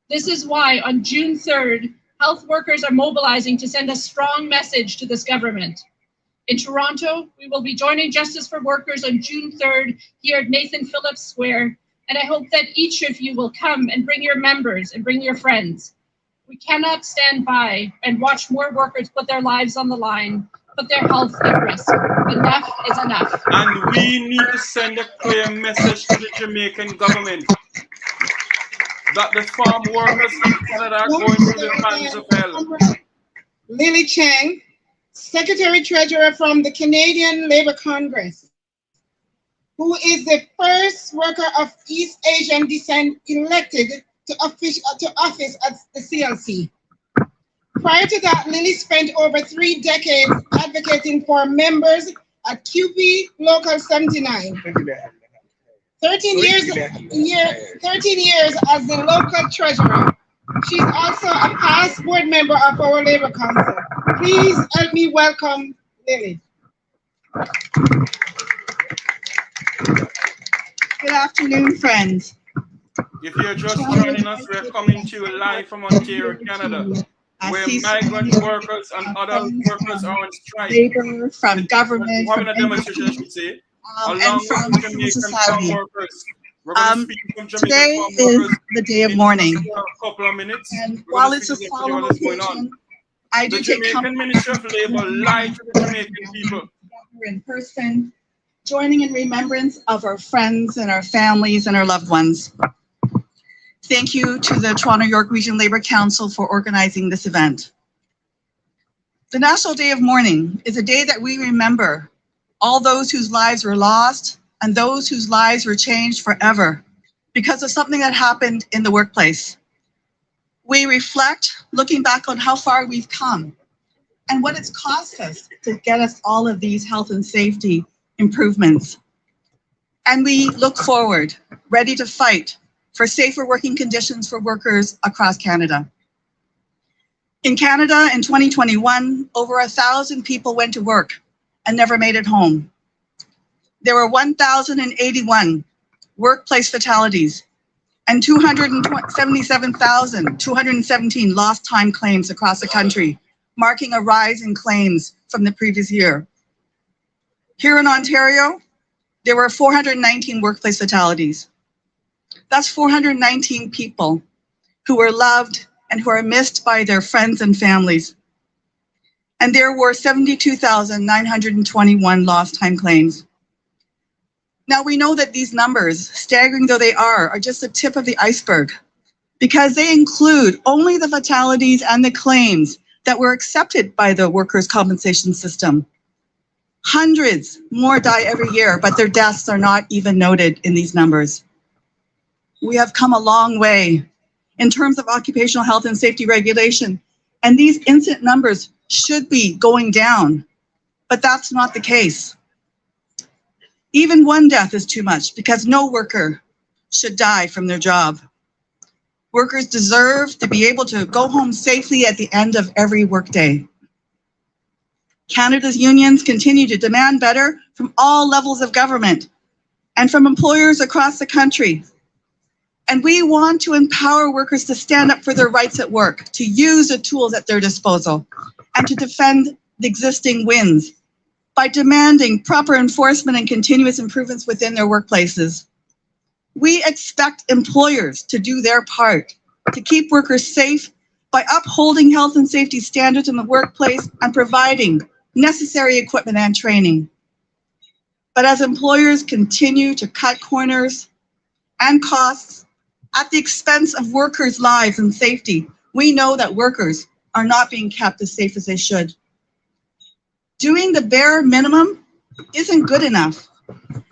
This is why on June 3rd, health workers are mobilizing to send a strong message to this government. In Toronto, we will be joining Justice for Workers on June 3rd here at Nathan Phillips Square, and I hope that each of you will come and bring your members and bring your friends. We cannot stand by and watch more workers put their lives on the line, put their health at risk. Enough is enough. And we need to send a clear message to the Jamaican government that the farm workers in Canada are going through the pangs of hell. Lily Chang, Secretary Treasurer from the Canadian Labour Congress, who is the first worker of East Asian descent elected to office at the CLC. Prior to that, Lily spent over 3 decades advocating for members at QP Local 79. 13 years as the local treasurer. She's also a past board member of our Labour Council. Please help me welcome Lily. Good afternoon, friends. If you're just joining us, we're coming to you live from Ontario, Canada, where migrant workers and other workers are on strike. Labor, from government, We're having from a demonstration, I should say, and along from with Jamaican society. farm workers. We're going to speak from Jamaican Today farm is workers the day of in mourning. just a couple of minutes. And We're while gonna it's a speak to them, solemn what's going on. occasion, I do The take Jamaican comfort Ministry of Labour lied to the Jamaican people. in person, joining in remembrance of our friends and our families and our loved ones. Thank you to the Toronto York Region Labour Council for organizing this event. The National Day of Mourning is a day that we remember all those whose lives were lost and those whose lives were changed forever because of something that happened in the workplace. We reflect, looking back on how far we've come and what it's cost us to get us all of these health and safety improvements. And we look forward, ready to fight for safer working conditions for workers across Canada. In Canada in 2021, over 1,000 people went to work and never made it home. There were 1,081 workplace fatalities and 277,217 lost time claims across the country, marking a rise in claims from the previous year. Here in Ontario, there were 419 workplace fatalities. That's 419 people who were loved and who are missed by their friends and families. And there were 72,921 lost time claims. Now we know that these numbers, staggering though they are just the tip of the iceberg because they include only the fatalities and the claims that were accepted by the workers' compensation system. Hundreds more die every year, but their deaths are not even noted in these numbers. We have come a long way in terms of occupational health and safety regulation, and these incident numbers should be going down, but that's not the case. Even one death is too much because no worker should die from their job. Workers deserve to be able to go home safely at the end of every workday. Canada's unions continue to demand better from all levels of government and from employers across the country. And we want to empower workers to stand up for their rights at work, to use the tools at their disposal, and to defend the existing wins by demanding proper enforcement and continuous improvements within their workplaces. We expect employers to do their part to keep workers safe by upholding health and safety standards in the workplace and providing necessary equipment and training. But as employers continue to cut corners and costs at the expense of workers' lives and safety, we know that workers are not being kept as safe as they should. Doing the bare minimum isn't good enough.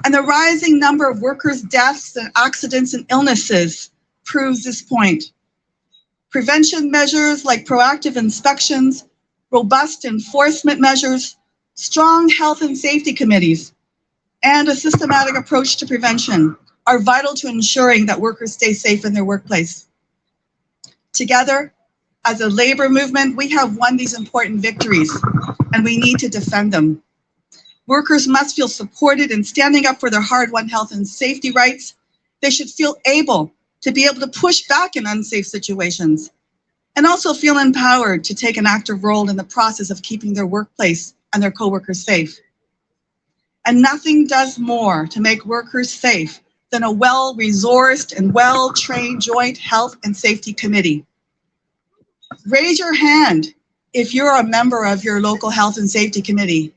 And the rising number of workers' deaths and accidents and illnesses proves this point. Prevention measures like proactive inspections, robust enforcement measures, Strong health and safety committees and a systematic approach to prevention are vital to ensuring that workers stay safe in their workplace. Together, as a labor movement, we have won these important victories, and we need to defend them. Workers must feel supported in standing up for their hard-won health and safety rights. They should feel able to push back in unsafe situations, and also feel empowered to take an active role in the process of keeping their workplace and their coworkers safe. And nothing does more to make workers safe than a well-resourced and well-trained joint health and safety committee. Raise your hand if you're a member of your local health and safety committee.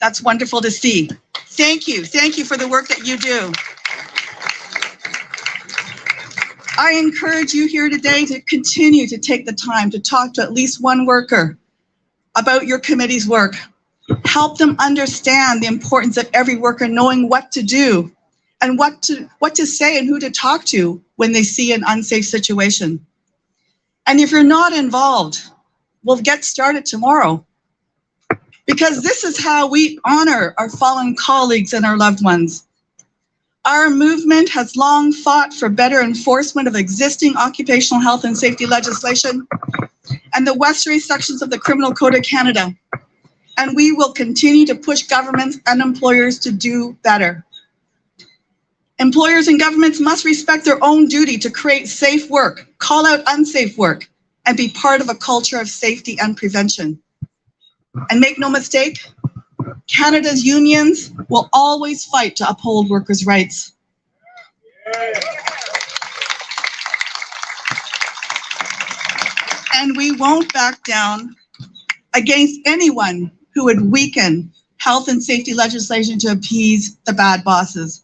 That's wonderful to see. Thank you. Thank you for the work that you do. I encourage you here today to continue to take the time to talk to at least one worker about your committee's work. Help them understand the importance of every worker knowing what to do and what to say and who to talk to when they see an unsafe situation. And if you're not involved, we'll get started tomorrow, because this is how we honor our fallen colleagues and our loved ones. Our movement has long fought for better enforcement of existing occupational health and safety legislation and the Westray sections of the Criminal Code of Canada. And we will continue to push governments and employers to do better. Employers and governments must respect their own duty to create safe work, call out unsafe work, and be part of a culture of safety and prevention. And make no mistake, Canada's unions will always fight to uphold workers' rights. And we won't back down against anyone who would weaken health and safety legislation to appease the bad bosses.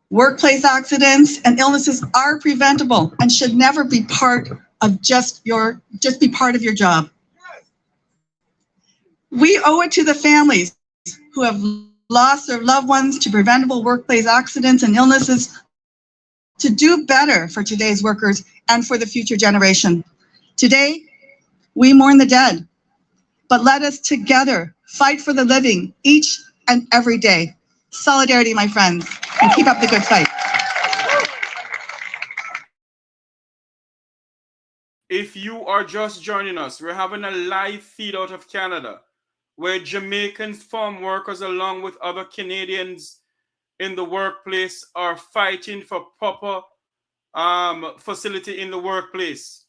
Workplace accidents and illnesses are preventable and should never be part of just be part of your job. We owe it to the families who have lost their loved ones to preventable workplace accidents and illnesses to do better for today's workers and for the future generation. Today, we mourn the dead, but let us together fight for the living each and every day. Solidarity, my friends, and keep up the good fight. If you are just joining us, we're having a live feed out of Canada where Jamaican farm workers along with other Canadians in the workplace are fighting for proper facility in the workplace.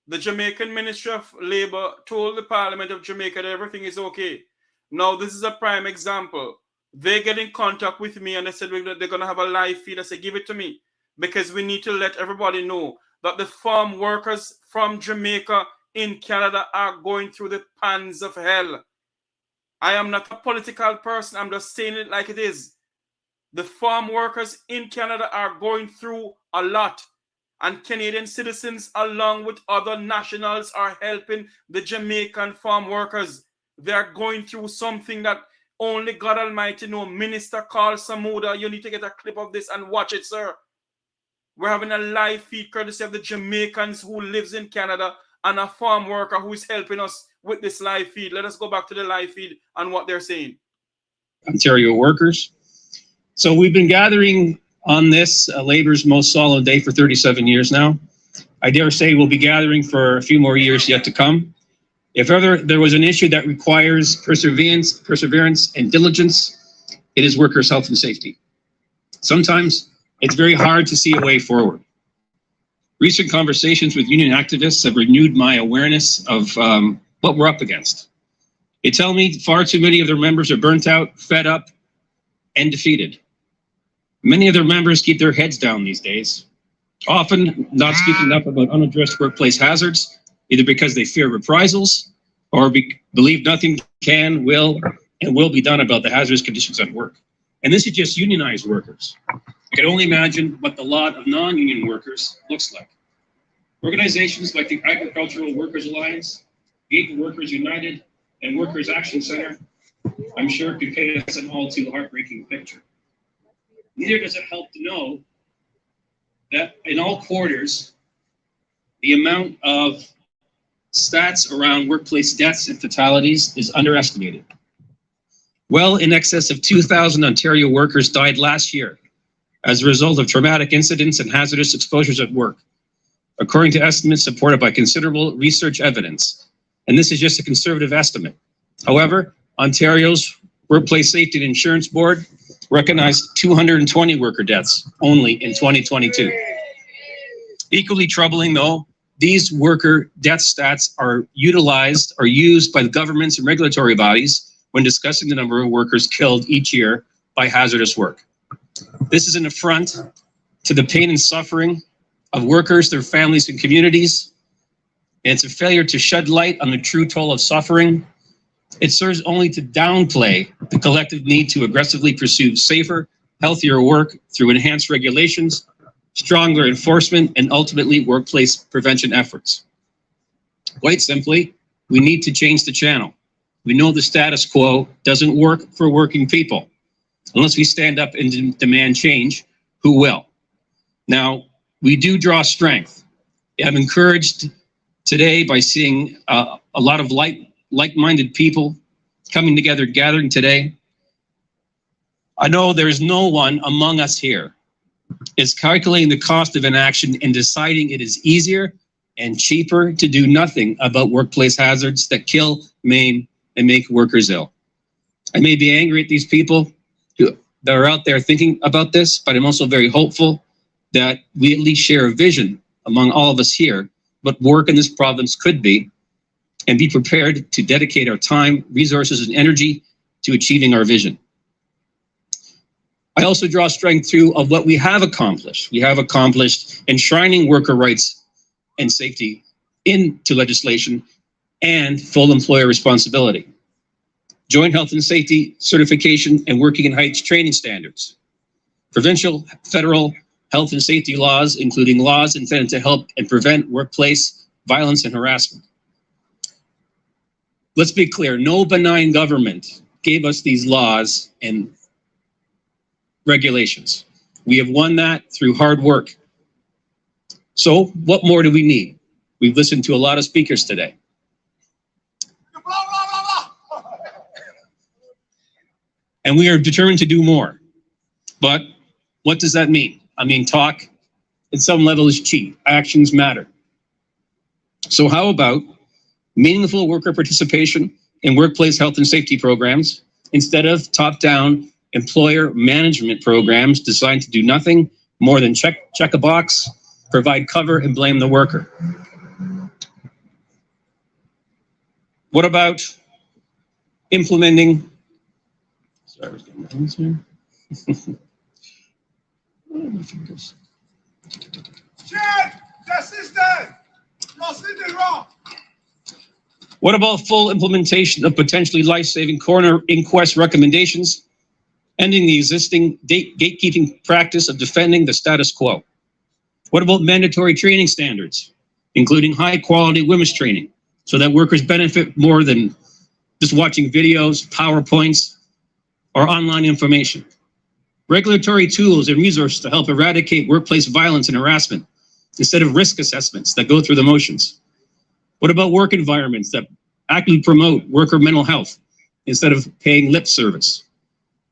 The Jamaican Ministry of Labour told the Parliament of Jamaica that everything is okay. Now, this is a prime example. They get in contact with me and they said they're going to have a live feed. I said, give it to me, because we need to let everybody know that the farm workers from Jamaica in Canada are going through the pans of hell. I am not a political person. I'm just saying it like it is. The farm workers in Canada are going through a lot. And Canadian citizens, along with other nationals, are helping the Jamaican farm workers. They are going through something that only God Almighty knows. Minister Carl Samuda, you need to get a clip of this and watch it, sir. We're having a live feed courtesy of the Jamaicans who lives in Canada and a farm worker who is helping us with this live feed. Let us go back to the live feed and what they're saying. Ontario workers. So we've been gathering on this labor's most solemn day for 37 years now. I dare say we'll be gathering for a few more years yet to come. If ever there was an issue that requires perseverance and diligence, it is workers' health and safety. Sometimes it's very hard to see a way forward. Recent conversations with union activists have renewed my awareness of what we're up against. They tell me far too many of their members are burnt out, fed up, and defeated. Many of their members keep their heads down these days, often not speaking up about unaddressed workplace hazards, either because they fear reprisals or believe nothing can, will, and will be done about the hazardous conditions at work. And this is just unionized workers. I can only imagine what the lot of non-union workers looks like. Organizations like the Agricultural Workers Alliance, Gig Workers United, and Workers Action Center, I'm sure could paint us an all too heartbreaking picture. Neither does it help to know that in all quarters, the amount of stats around workplace deaths and fatalities is underestimated. Well in excess of 2,000 Ontario workers died last year as a result of traumatic incidents and hazardous exposures at work, according to estimates supported by considerable research evidence. And this is just a conservative estimate. However, Ontario's Workplace Safety and Insurance Board recognized 220 worker deaths only in 2022. Equally troubling though, these worker death stats are used by the governments and regulatory bodies when discussing the number of workers killed each year by hazardous work. This is an affront to the pain and suffering of workers, their families, and communities. And it's a failure to shed light on the true toll of suffering. It serves only to downplay the collective need to aggressively pursue safer, healthier work through enhanced regulations, stronger enforcement, and ultimately workplace prevention efforts. Quite simply, we need to change the channel. We know the status quo doesn't work for working people. Unless we stand up and demand change, who will? Now, we do draw strength. I'm encouraged today by seeing a lot of like-minded people coming together, gathering today. I know there's no one among us here is calculating the cost of inaction and deciding it is easier and cheaper to do nothing about workplace hazards that kill, maim, and make workers ill. I may be angry at these people that are out there thinking about this, but I'm also very hopeful that we at least share a vision among all of us here what work in this province could be, and be prepared to dedicate our time, resources, and energy to achieving our vision. I also draw strength through of what we have accomplished. We have accomplished enshrining worker rights and safety into legislation and full employer responsibility. Joint health and safety certification and working in heights training standards. Provincial, federal health and safety laws, including laws intended to help and prevent workplace violence and harassment. Let's be clear, no benign government gave us these laws and regulations. We have won that through hard work. So what more do we need? We've listened to a lot of speakers today. And we are determined to do more. But what does that mean? I mean, talk at some level is cheap. Actions matter. So how about meaningful worker participation in workplace health and safety programs instead of top-down employer management programs designed to do nothing more than check a box, provide cover, and blame the worker? What about implementing... Sorry, I was getting my hands here. What about full implementation of potentially life-saving coroner inquest recommendations, ending the existing gatekeeping practice of defending the status quo? What about mandatory training standards, including high-quality women's training, so that workers benefit more than just watching videos, PowerPoints, or online information? Regulatory tools and resources to help eradicate workplace violence and harassment instead of risk assessments that go through the motions. What about work environments that actively promote worker mental health instead of paying lip service?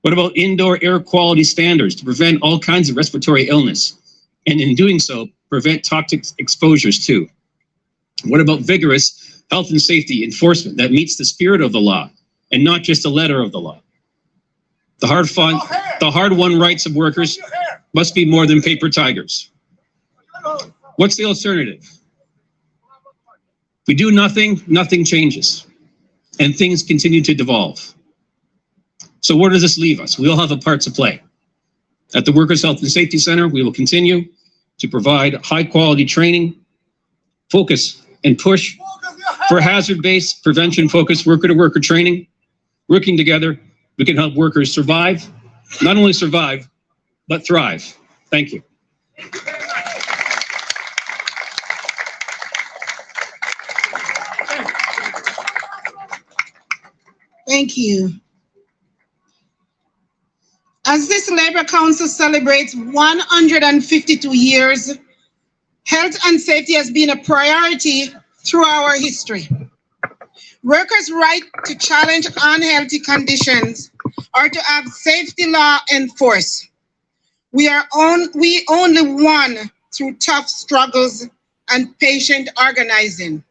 What about indoor air quality standards to prevent all kinds of respiratory illness, and in doing so, prevent toxic exposures too? What about vigorous health and safety enforcement that meets the spirit of the law and not just the letter of the law? The hard-won rights of workers must be more than paper tigers. What's the alternative? If we do nothing, nothing changes, and things continue to devolve. So where does this leave us? We all have a part to play. At the Workers' Health and Safety Center, we will continue to provide high-quality training, focus and push for hazard-based, prevention-focused worker-to-worker training. Working together, we can help workers survive, not only survive, but thrive. Thank you. Thank you. As this Labour Council celebrates 152 years, health and safety has been a priority through our history. Workers' right to challenge unhealthy conditions or to have safety law enforced. We only won through tough struggles and patient organizing.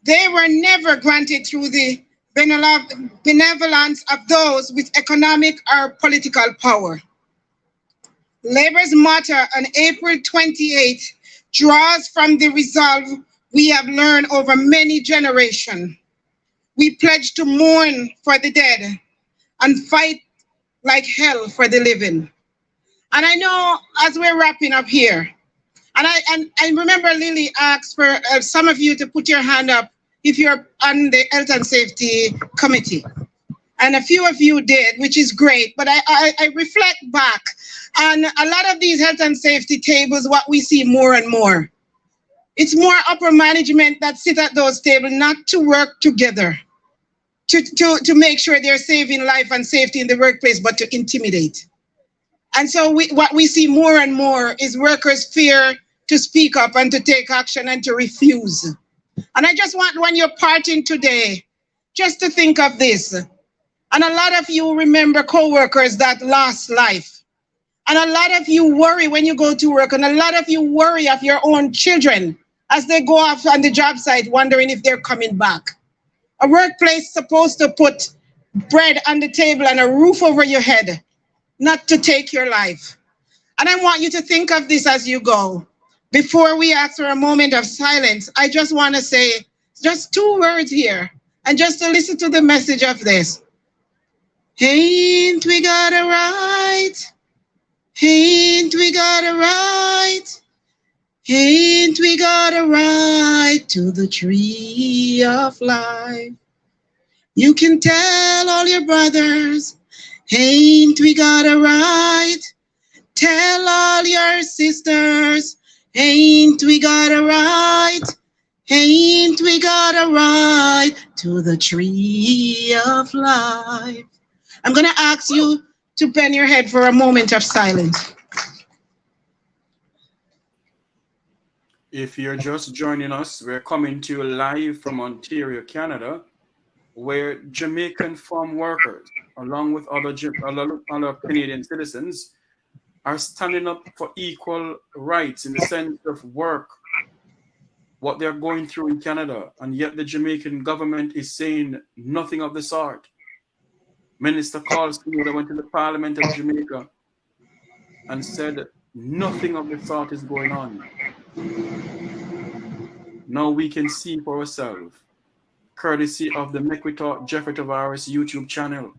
They were never granted through the benevolence of those with economic or political power. Labor's motto on April 28th draws from the resolve we have learned over many generations. We pledge to mourn for the dead and fight like hell for the living. And I know as we're wrapping up here, and I remember Lily asked for some of you to put your hand up if you're on the Health and Safety Committee. And a few of you did, which is great. But I reflect back on a lot of these health and safety tables, what we see more and more. It's more upper management that sit at those tables, not to work together, to make sure they're saving life and safety in the workplace, but to intimidate. And so what we see more and more is workers fear to speak up and to take action and to refuse. And I just want, when you're parting today, just to think of this. And a lot of you remember co-workers that lost life. And a lot of you worry when you go to work, and a lot of you worry of your own children as they go off on the job site, wondering if they're coming back. A workplace supposed to put bread on the table and a roof over your head, not to take your life. And I want you to think of this as you go. Before we ask for a moment of silence, I just want to say just 2 words here, and just to listen to the message of this. Ain't we got a right? Ain't we got a right? Ain't we got a right to the tree of life? You can tell all your brothers, ain't we got a right? Tell all your sisters, ain't we got a right? Ain't we got a right to the tree of life? I'm going to ask you to bend your head for a moment of silence. If you're just joining us, we're coming to you live from Ontario, Canada, where Jamaican farm workers, along with other Canadian citizens, are standing up for equal rights in the sense of work, what they're going through in Canada, and yet the Jamaican government is saying nothing of the sort. Minister Carl Snow went to the Parliament of Jamaica and said nothing of the sort is going on. Now we can see for ourselves, courtesy of the Make We Talk Jeffrey Tavares YouTube channel.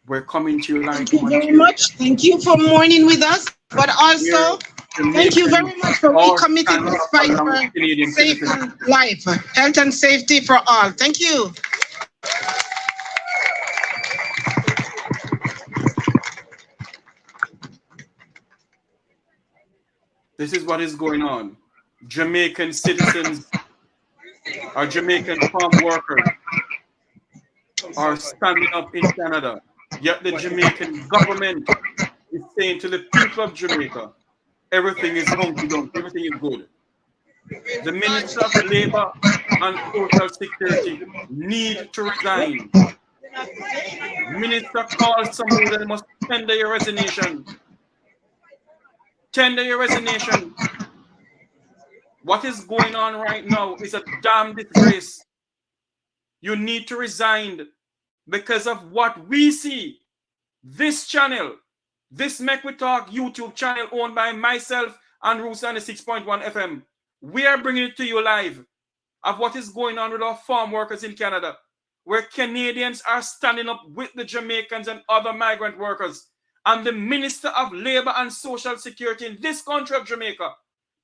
We're coming to you live. Thank you very much. Thank you for mourning with us, but also thank you very much for recommitting this fight for safe life, health and safety for all. Thank you. This is what is going on. Jamaican citizens or Jamaican farm workers are standing up in Canada. Yet the Jamaican government is saying to the people of Jamaica, everything is hunky-dunky, everything is good. The Minister of Labour and Social Security need to resign. Minister calls someone that must tender your resignation. Tender your resignation. What is going on right now is a damn disgrace. You need to resign because of what we see. This channel, this Make We Talk YouTube channel owned by myself and Roots 96.1 FM. We are bringing it to you live of what is going on with our farm workers in Canada, where Canadians are standing up with the Jamaicans and other migrant workers. And the Minister of Labour and Social Security in this country of Jamaica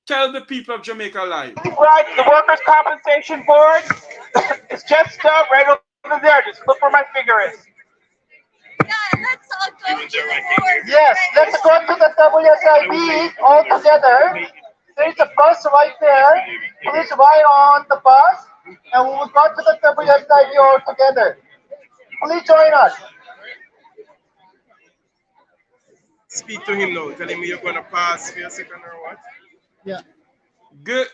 tell the people of Jamaica live. Right, the Workers' Compensation Board is just right over there. Just look where my finger is. Yeah, let's all go to the board. Yes, let's go to the WSIB all together. There's a bus right there. Please ride on the bus, and we will go to the WSIB all together. Please join us. Speak to him now. Tell him you're going to pass for a second or what? Yeah. Good.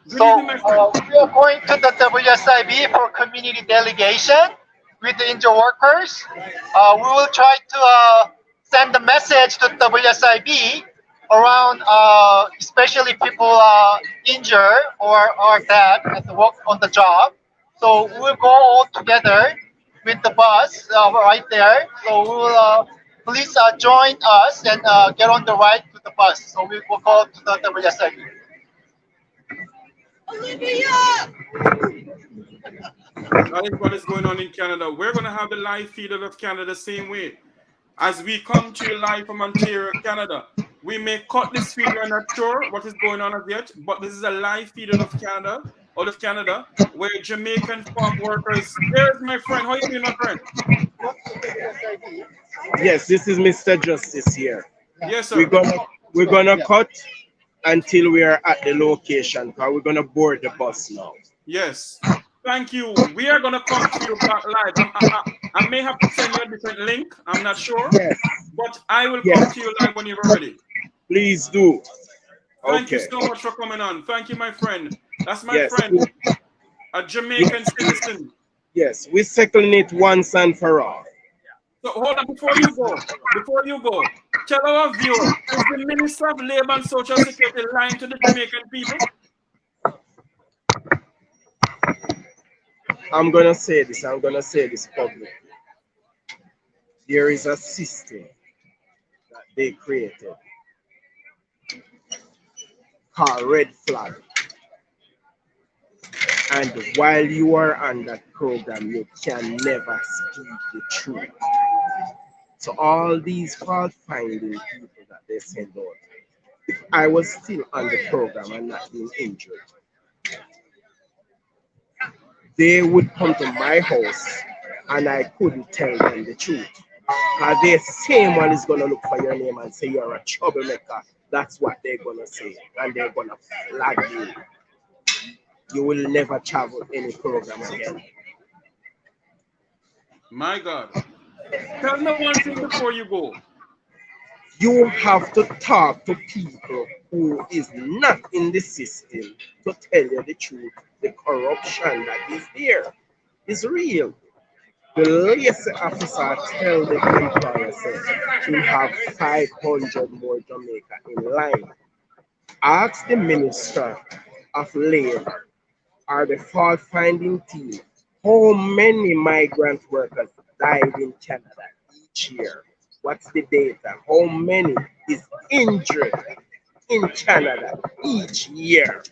So we are going to the WSIB for community delegation with the injured workers. We will try to send a message to WSIB around, especially people injured or dead at the work on the job. So we will go all together with the bus right there. So we will please join us and get on the ride to the bus. So we will go to the WSIB. That is what is going on in Canada. We're going to have the live feed of Canada the same way. As we come to you live from Ontario, Canada, we may cut this feed. We're not sure what is going on as yet, but this is a live feed out of Canada, where Jamaican farm workers. There's my friend. How are you doing, my friend? Yes, this is Mr. Justice here. Yes, sir. We're gonna cut until we are at the location, because we're gonna board the bus now. Yes. Thank you. We are gonna come to you back live. I may have to send you a different link. I'm not sure. Yes. But I will come to you live when you're ready. Please do. Thank you so much for coming on. Thank you, my friend. That's my friend, a Jamaican citizen. Yes, we're settling it once and for all. So hold on, before you go, tell our viewers, is the Minister of Labour and Social Security lying to the Jamaican people? I'm gonna say this publicly. There is a system that they created called Red Flag. And while you are on that program, you can never speak the truth. So all these fault-finding people that they send out, if I was still on the program and not being injured, they would come to my house and I couldn't tell them the truth. Because the same one is going to look for your name and say you're a troublemaker. That's what they're going to say. And they're going to flag you. You will never travel any program again. My God. Tell me one thing before you go. You have to talk to people who is not in the system to tell you the truth. The corruption that is there is real. The liaison officer tell the employer, we have 500 more Jamaica in line. Ask the Minister of Labor or the fault-finding team how many migrant workers died in Canada each year. What's the data? How many is injured in Canada each year?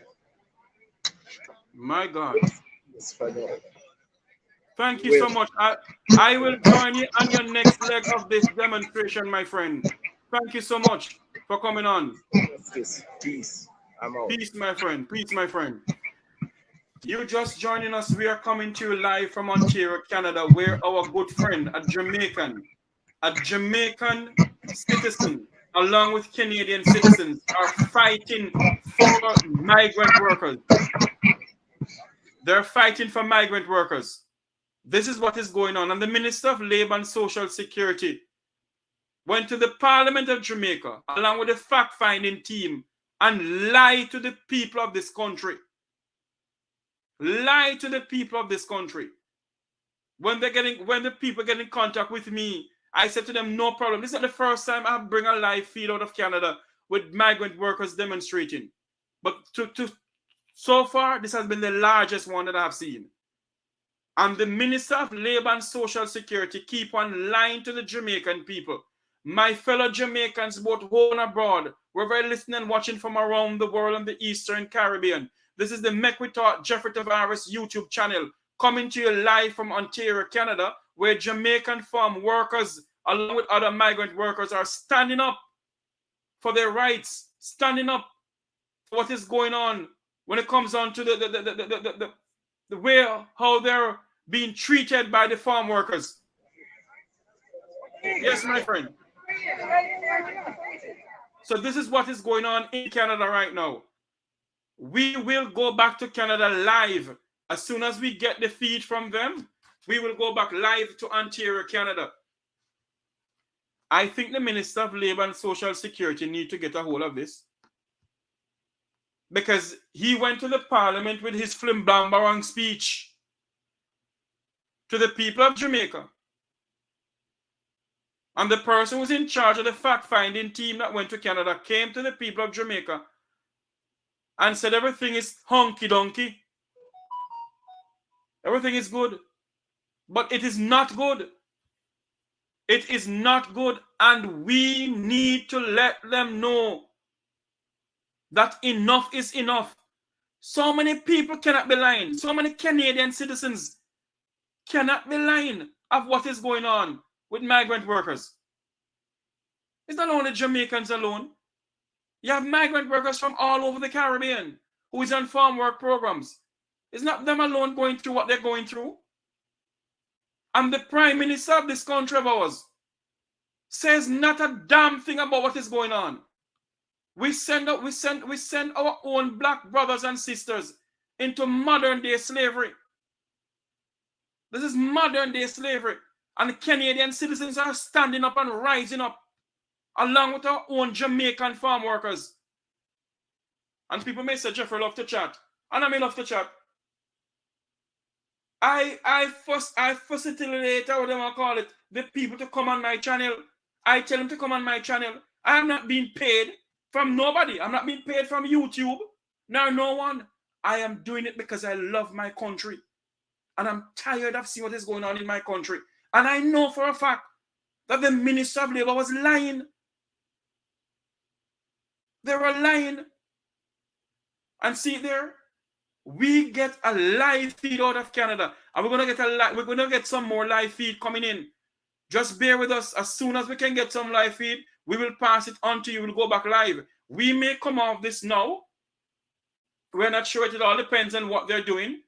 My God. Thank Thank you so much. I will join you on your next leg of this demonstration, my friend. Thank you so much for coming on. Peace. I'm out. Peace, my friend. Peace, my friend. You just joining us. We are coming to you live from Ontario, Canada, where our good friend, a Jamaican citizen, along with Canadian citizens, are fighting for migrant workers. They're fighting for migrant workers. This is what is going on. And the Minister of Labour and Social Security went to the Parliament of Jamaica, along with the fact-finding team, and lied to the people of this country. Lie to the people of this country. When the people get in contact with me, I said to them, no problem. This is not the first time I bring a live feed out of Canada with migrant workers demonstrating. But so far, this has been the largest one that I've seen. And the Minister of Labour and Social Security keep on lying to the Jamaican people. My fellow Jamaicans, both home and abroad, wherever listening and watching from around the world and the Eastern Caribbean. This is the Make We Talk Jeffrey Tavares YouTube channel, coming to you live from Ontario, Canada, where Jamaican farm workers, along with other migrant workers, are standing up for their rights, standing up for what is going on when it comes on to the way how they're being treated by the farm workers. Yes, my friend. So this is what is going on in Canada right now. We will go back to Canada live. As soon as we get the feed from them, we will go back live to Ontario, Canada. I think the Minister of Labour and Social Security need to get a hold of this. because he went to the parliament with his flamboyant speech to the people of Jamaica. And the person who was in charge of the fact-finding team that went to Canada came to the people of Jamaica and said everything is hunky-donkey. Everything is good. But it is not good. It is not good. And we need to let them know that enough is enough. So many people cannot be lying. So many Canadian citizens cannot be lying of what is going on with migrant workers. It's not only Jamaicans alone. You have migrant workers from all over the Caribbean who is on farm work programs. It's not them alone going through what they're going through. And the Prime Minister of this country of ours says not a damn thing about what is going on. We send our own black brothers and sisters into modern day slavery. This is modern day slavery. And Canadian citizens are standing up and rising up along with our own Jamaican farm workers. And people may say, Jeffrey love to chat. And I may love to chat. I facilitate, or whatever I call it, the people to come on my channel. I tell them to come on my channel. I am not being paid from nobody. I'm not being paid from YouTube. No one. I am doing it because I love my country. And I'm tired of seeing what is going on in my country. And I know for a fact that the Minister of Labour was lying. They were lying. And see there, we get a live feed out of Canada, and we're gonna get some more live feed coming in. Just bear with us. As soon as we can get some live feed, we will pass it on to you. We'll go back live. We may come off this now. We're not sure. It all depends on what they're doing.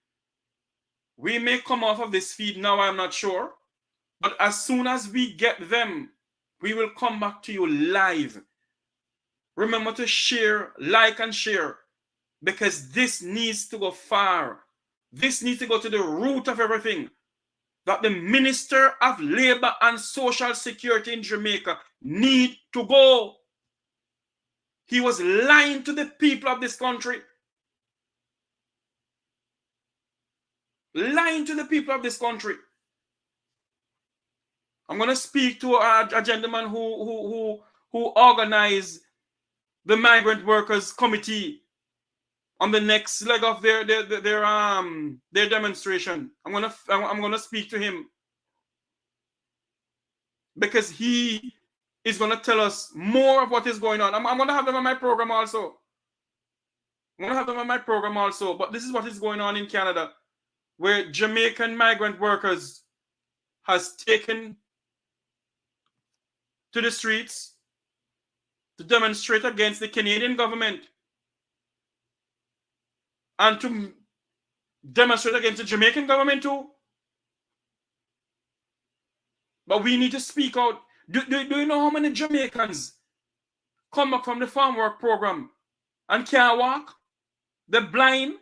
We may come off of this feed now. I'm not sure. But as soon as we get them, we will come back to you live. Remember to share, like, and share, because this needs to go far. This needs to go to the root of everything. That the Minister of Labour and Social Security in Jamaica need to go. He was lying to the people of this country. Lying to the people of this country. I'm going to speak to a gentleman who organized the Migrant Workers Committee on the next leg of their demonstration. I'm gonna speak to him because he is gonna tell us more of what is going on. I'm gonna have them on my program also. But this is what is going on in Canada, where Jamaican migrant workers has taken to the streets to demonstrate against the Canadian government and to demonstrate against the Jamaican government too. But we need to speak out. Do you know how many Jamaicans come back from the farm work program and can't walk? They're blind.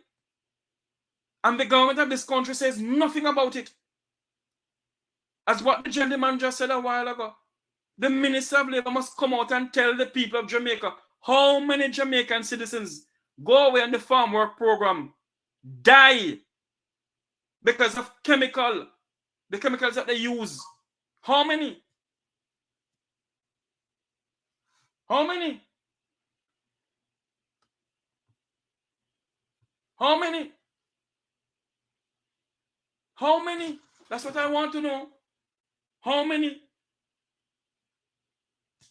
And the government of this country says nothing about it. As what the gentleman just said a while ago. The Minister of Labour must come out and tell the people of Jamaica how many Jamaican citizens go away on the farm work program, die because of the chemicals that they use. How many? How many? How many? How many? That's what I want to know. How many?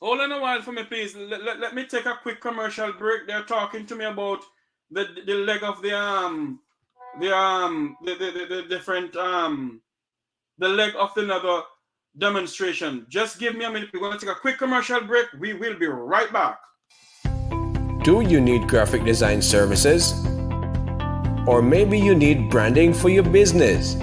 Hold on a while for me, please. Let me take a quick commercial break. They're talking to me about the leg of the leg of another demonstration. Just give me a minute. We're going to take a quick commercial break. We will be right back. Do you need graphic design services? Or maybe you need branding for your business?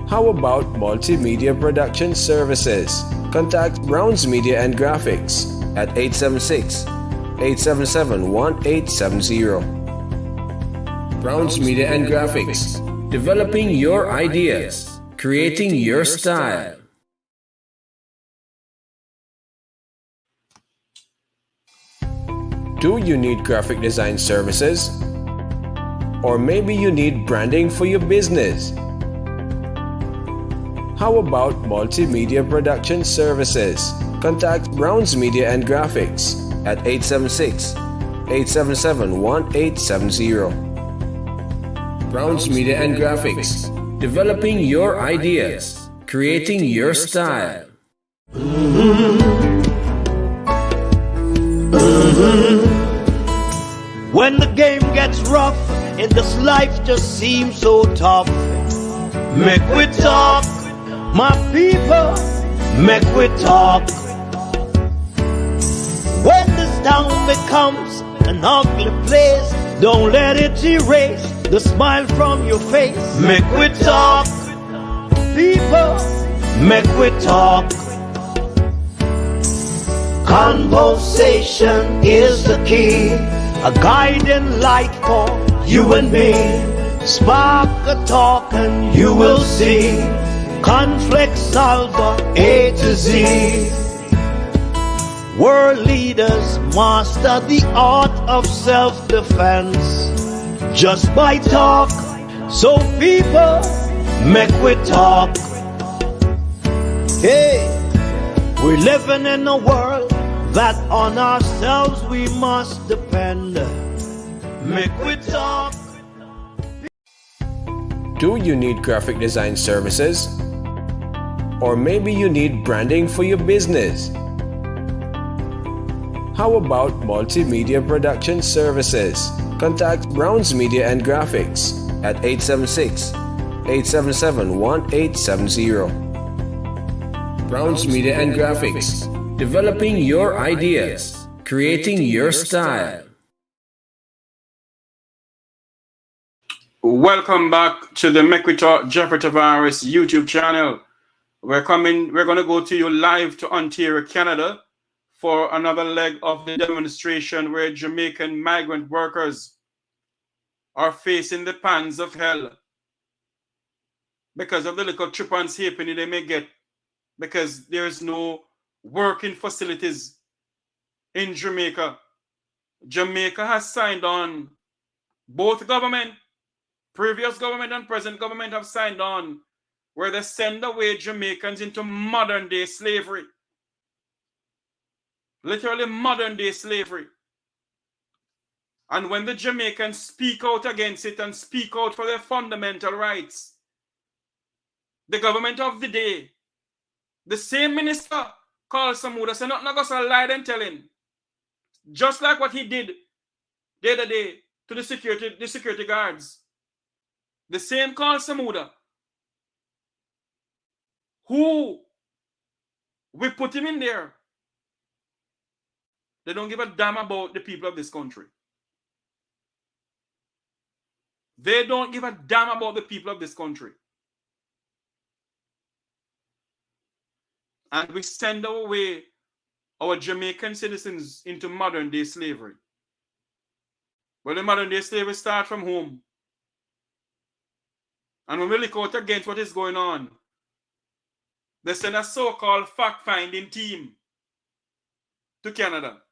How about multimedia production services? Contact Browns Media and Graphics at 876-877-1870. Browns Media and Graphics, developing your ideas, creating your style. Do you need graphic design services? Or maybe you need branding for your business? How about multimedia production services? Contact Browns Media and Graphics at 876-877-1870. Browns Media and Graphics, developing your ideas, creating your style. When the game gets rough and this life just seems so tough, make we talk, my people, make we talk. When this town becomes an ugly place, don't let it erase the smile from your face. Make we talk, people, make we talk. Conversation is the key, a guiding light for you and me. Spark a talk and you will see. Conflict solver A to Z. World leaders master the art of self-defense just by talk. So people, make we talk. Hey, we're living in a world that on ourselves we must depend. Make we talk. Do you need graphic design services? Or maybe you need branding for your business? How about multimedia production services? Contact Browns Media and Graphics at 876-877-1870. Browns Media and Graphics, developing your ideas, creating your style. Welcome back to the Make We Talk Jeffrey Tavares YouTube channel. We're going to go to you live to Ontario, Canada for another leg of the demonstration where Jamaican migrant workers are facing the pans of hell because of the little trip and halfpenny they may get because there's no working facilities in Jamaica. Jamaica has signed on, both government, previous government and present government have signed on where they send away Jamaicans into modern day slavery. Literally modern day slavery. And when the Jamaicans speak out against it and speak out for their fundamental rights, the government of the day, the same minister called Samuda, said not going to lie and tell him. Just like what he did the other day to the security guards. The same called Samuda, who we put him in there. They don't give a damn about the people of this country. They don't give a damn about the people of this country. And we send away our Jamaican citizens into modern day slavery. Well, the modern day slavery starts from home. And when we look out against what is going on, they send a so-called fact-finding team to Canada.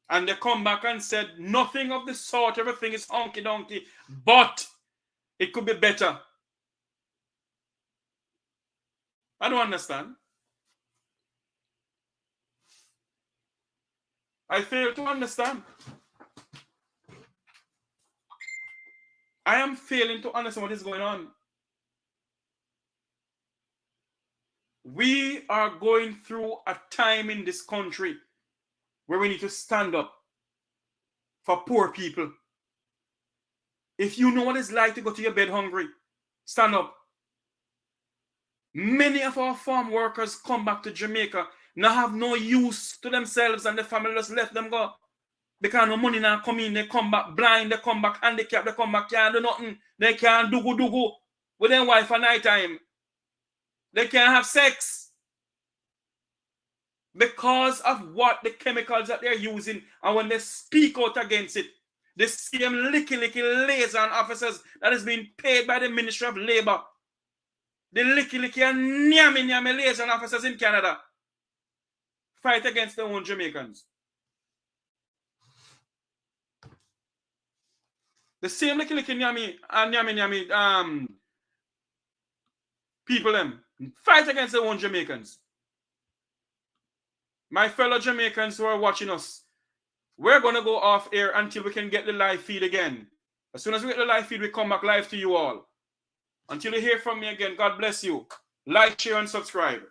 And they come back and said, nothing of the sort, everything is honky-donkey, but it could be better. I don't understand. I fail to understand. I am failing to understand what is going on. We are going through a time in this country where we need to stand up for poor people. If you know what it's like to go to your bed hungry, stand up. Many of our farm workers come back to Jamaica, now have no use to themselves and the family just let them go. Because no money now come in, they come back blind, they come back handicapped, they come back can't do nothing. They can't do with their wife at night time. They can't have sex. Because of what the chemicals that they're using, and when they speak out against it, the same licky liaison officers that is being paid by the Ministry of Labour, the licky and nyami liaison officers in Canada, fight against their own Jamaicans. The same like Nyami and people them fight against their own Jamaicans. My fellow Jamaicans who are watching us, we're gonna go off air until we can get the live feed again. As soon as we get the live feed, we come back live to you all. Until you hear from me again, God bless you. Like, share, and subscribe.